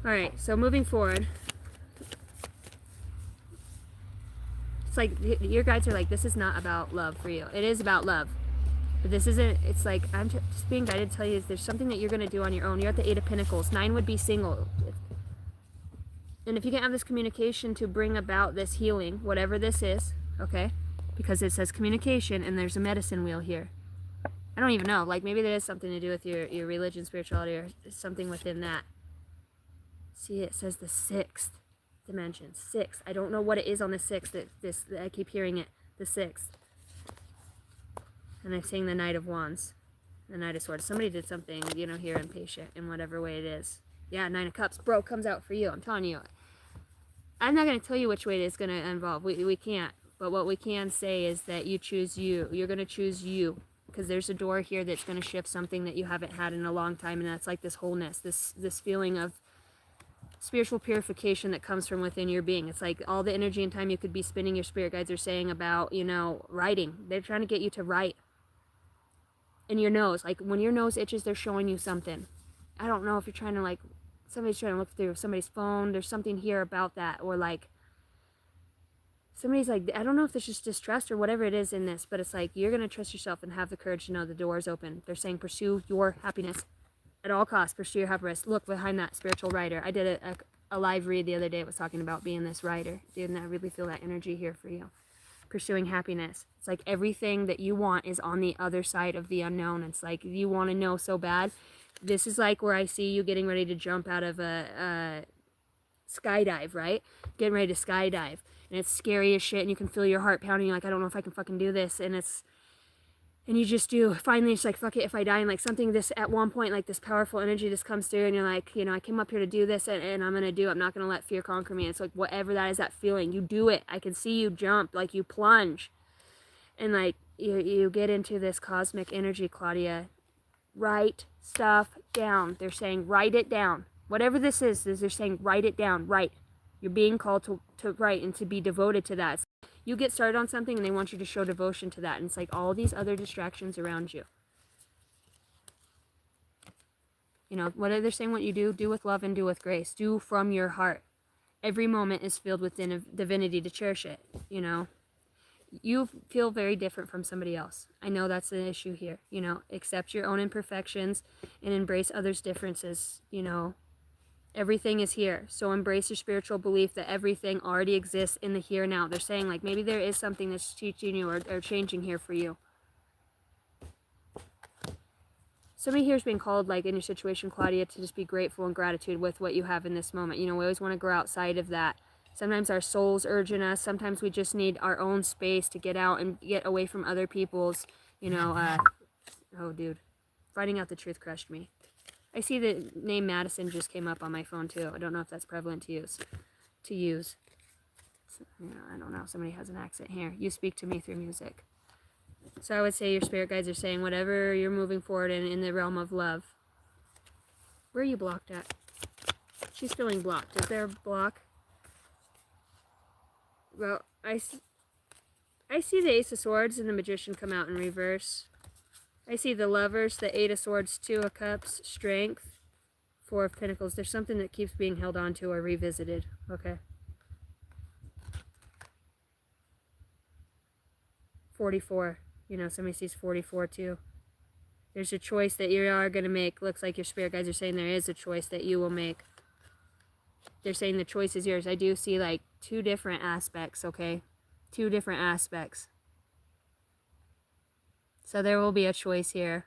Alright, so moving forward. It's like your guides are like, this is not about love for you. It is about love. But this isn't, it's like, I'm just being guided to tell you there's something that you're going to do on your own. You're at the 8 of Pentacles. 9 would be single. And if you can have this communication to bring about this healing, whatever this is, okay? Because it says communication and there's a medicine wheel here. I don't even know. Like maybe there is something to do with your religion, spirituality, or something within that. See, it says the 6th dimension. 6. I don't know what it is on the 6th. That I keep hearing it. The 6th. And I'm seeing the Knight of Wands. The Knight of Swords. Somebody did something, you know, here impatient in whatever way it is. Yeah, 9 of Cups. Bro, comes out for you. I'm telling you. I'm not going to tell you which way it is going to involve. We can't. But what we can say is that you choose you. You're going to choose you. Because there's a door here that's going to shift something that you haven't had in a long time. And that's like this wholeness. This feeling of spiritual purification that comes from within your being. It's like all the energy and time you could be spending, your spirit guides are saying about, you know, writing. They're trying to get you to write. In your nose, like when your nose itches, they're showing you something. I don't know if you're trying to like, somebody's trying to look through somebody's phone. There's something here about that, or like somebody's like, I don't know if there's just distrust or whatever it is in this, but it's like you're gonna trust yourself and have the courage to know the door is open. They're saying pursue your happiness at all costs. Pursue your happiness. Look behind that spiritual writer. I did a live read the other day. It was talking about being this writer. Dude, and I really feel that energy here for you. Pursuing happiness. It's like everything that you want is on the other side of the unknown. It's like you want to know so bad. This is like where I see you getting ready to jump out of a skydive, right? Getting ready to skydive. And it's scary as shit and you can feel your heart pounding. You're like, I don't know if I can fucking do this. And you just do. Finally, it's like, fuck it if I die. And like something this, at one point, like this powerful energy just comes through and you're like, you know, I came up here to do this and I'm going to do it. I'm not going to let fear conquer me. It's like, whatever that is, that feeling, you do it. I can see you jump, like you plunge. And like, you get into this cosmic energy, Claudia. Write stuff down. They're saying, write it down. Whatever this is, they're saying, write it down. Write. You're being called to write and to be devoted to that. You get started on something and they want you to show devotion to that. And it's like all these other distractions around you. You know, what are they saying? What you do with love and do with grace. Do from your heart. Every moment is filled with divinity to cherish it, you know. You feel very different from somebody else. I know that's an issue here, you know. Accept your own imperfections and embrace others' differences, you know. Everything is here. So embrace your spiritual belief that everything already exists in the here and now. They're saying like maybe there is something that's teaching you or changing here for you. Somebody here is being called, like in your situation, Claudia, to just be grateful and gratitude with what you have in this moment. You know, we always want to grow outside of that. Sometimes our soul's urging us. Sometimes we just need our own space to get out and get away from other people's, you know, oh, dude. Finding out the truth crushed me. I see the name Madison just came up on my phone, too. I don't know if that's prevalent to use. So, you know, I don't know. Somebody has an accent here. You speak to me through music. So I would say your spirit guides are saying whatever you're moving forward in the realm of love. Where are you blocked at? She's feeling blocked. Is there a block? Well, I see the Ace of Swords and the Magician come out in reverse. I see the Lovers, the Eight of Swords, Two of Cups, Strength, Four of Pentacles. There's something that keeps being held on to or revisited. Okay. 44. You know, somebody sees 44 too. There's a choice that you are going to make. Looks like your spirit guides are saying there is a choice that you will make. They're saying the choice is yours. I do see like two different aspects, okay? Two different aspects. So there will be a choice here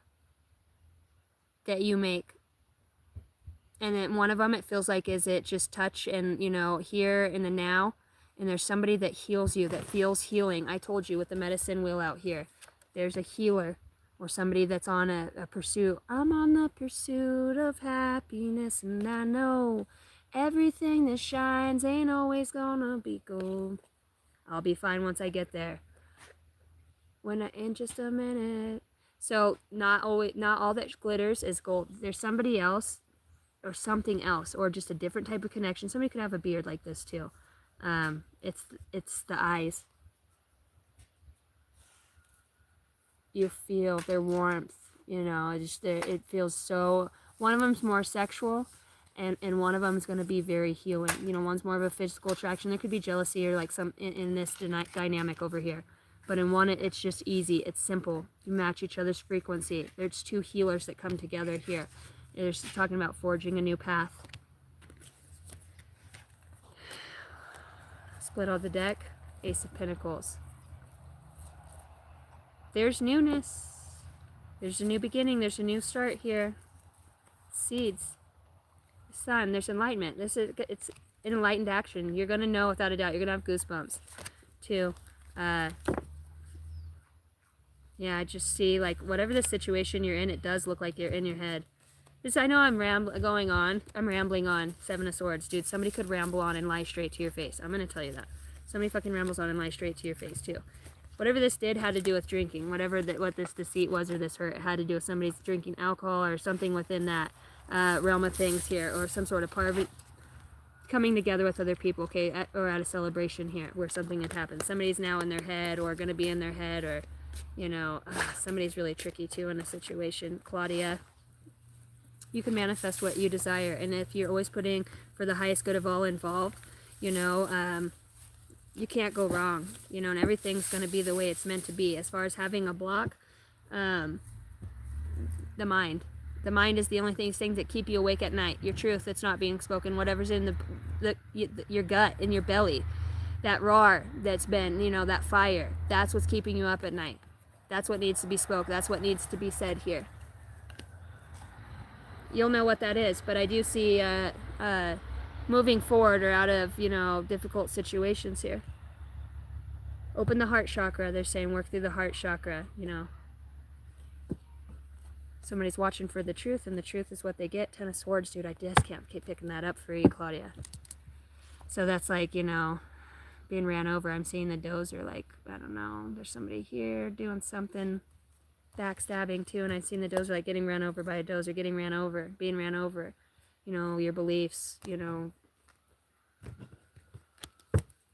that you make. And then one of them, it feels like, is it just touch and, you know, here in the now. And there's somebody that heals you, that feels healing. I told you with the medicine wheel out here. There's a healer or somebody that's on a pursuit. I'm on the pursuit of happiness, and I know everything that shines ain't always gonna be gold. I'll be fine once I get there. In just a minute. So not all that glitters is gold. There's somebody else or something else or just a different type of connection. Somebody could have a beard like this too. It's the eyes. You feel their warmth, you know, it feels so, one of them's more sexual and one of them is going to be very healing. You know, one's more of a physical attraction. There could be jealousy or like some in this dynamic over here. But in one, it's just easy. It's simple. You match each other's frequency. There's two healers that come together here. They're talking about forging a new path. Split on the deck. Ace of Pentacles. There's newness. There's a new beginning. There's a new start here. Seeds. Sun. There's enlightenment. It's an enlightened action. You're going to know without a doubt. You're going to have goosebumps. Too. Yeah, I just see, like, whatever the situation you're in, it does look like you're in your head. I know I'm rambling on. Seven of Swords. Dude, somebody could ramble on and lie straight to your face. I'm going to tell you that. Somebody fucking rambles on and lies straight to your face, too. Whatever this did had to do with drinking. What this deceit was or this hurt, it had to do with somebody's drinking alcohol or something within that realm of things here. Or some sort of part of it coming together with other people, okay? Or at a celebration here where something had happened. Somebody's now in their head or going to be in their head or, you know, somebody's really tricky, too, in a situation. Claudia. You can manifest what you desire. And if you're always putting for the highest good of all involved, you know, you can't go wrong, you know, and everything's going to be the way it's meant to be. As far as having a block, the mind is the only things that keep you awake at night. Your truth that's not being spoken, whatever's in your gut, in your belly, that roar that's been, you know, that fire, that's what's keeping you up at night. That's what needs to be spoke. That's what needs to be said here. You'll know what that is, but I do see moving forward or out of, you know, difficult situations here. Open the heart chakra. They're saying work through the heart chakra, you know. Somebody's watching for the truth, and the truth is what they get. Ten of Swords, dude. I just can't keep picking that up for you, Claudia. So that's like, you know, being ran over. I'm seeing the dozer, like, I don't know, there's somebody here doing something. Backstabbing too, and I've seen the dozer like getting run over by a dozer, getting ran over, being ran over, you know, your beliefs, you know,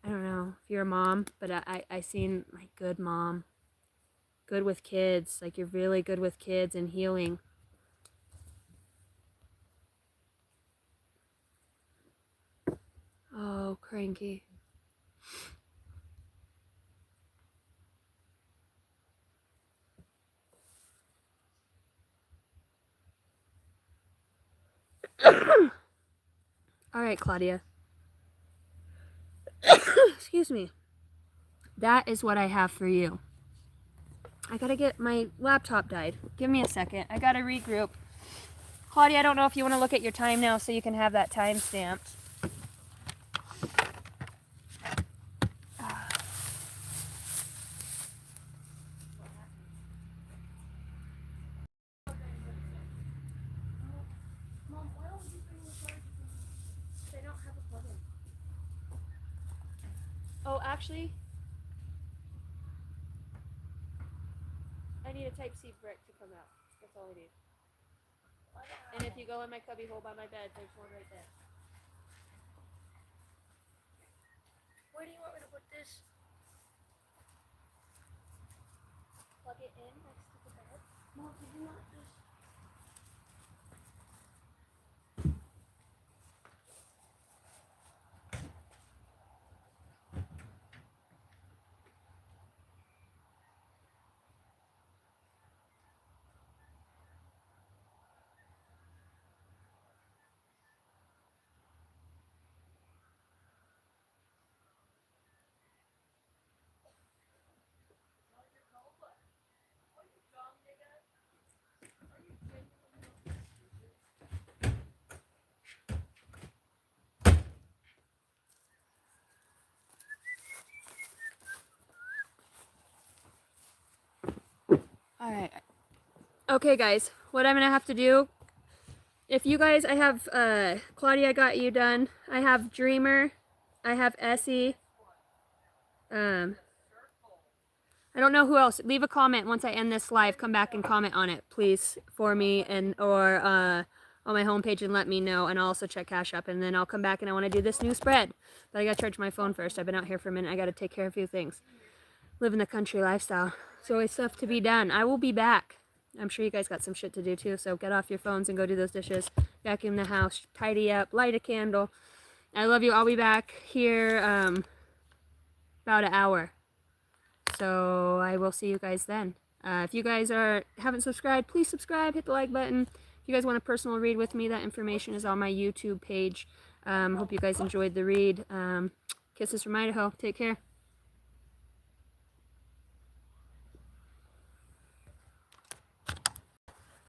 don't know if you're a mom, but I seen like good mom, good with kids, like you're really good with kids and healing. Oh, cranky. All right, Claudia. Excuse me. That is what I have for you. I gotta get my laptop died. Give me a second. I gotta regroup. Claudia, I don't know if you want to look at your time now so you can have that time stamped. Oh, actually, I need a Type-C brick to come out. That's all I need. And if you go in my cubby hole by my bed, there's one right there. Where do you want me to put this? Plug it in next to the bed? Mom, do you want this? Alright. Okay, guys. What I'm going to have to do, if you guys, I have, Claudia got you done. I have Dreamer. I have Essie. I don't know who else. Leave a comment once I end this live. Come back and comment on it, please, for me, and or on my homepage, and let me know. And I'll also check Cash App, and then I'll come back and I want to do this new spread. But I got to charge my phone first. I've been out here for a minute. I got to take care of a few things. Living the country lifestyle. There's always stuff to be done. I will be back. I'm sure you guys got some shit to do too, so get off your phones and go do those dishes. Vacuum the house, tidy up, light a candle. I love you. I'll be back here about an hour. So I will see you guys then. If you guys haven't subscribed, please subscribe, hit the like button. If you guys want a personal read with me, that information is on my YouTube page. Hope you guys enjoyed the read. Kisses from Idaho. Take care.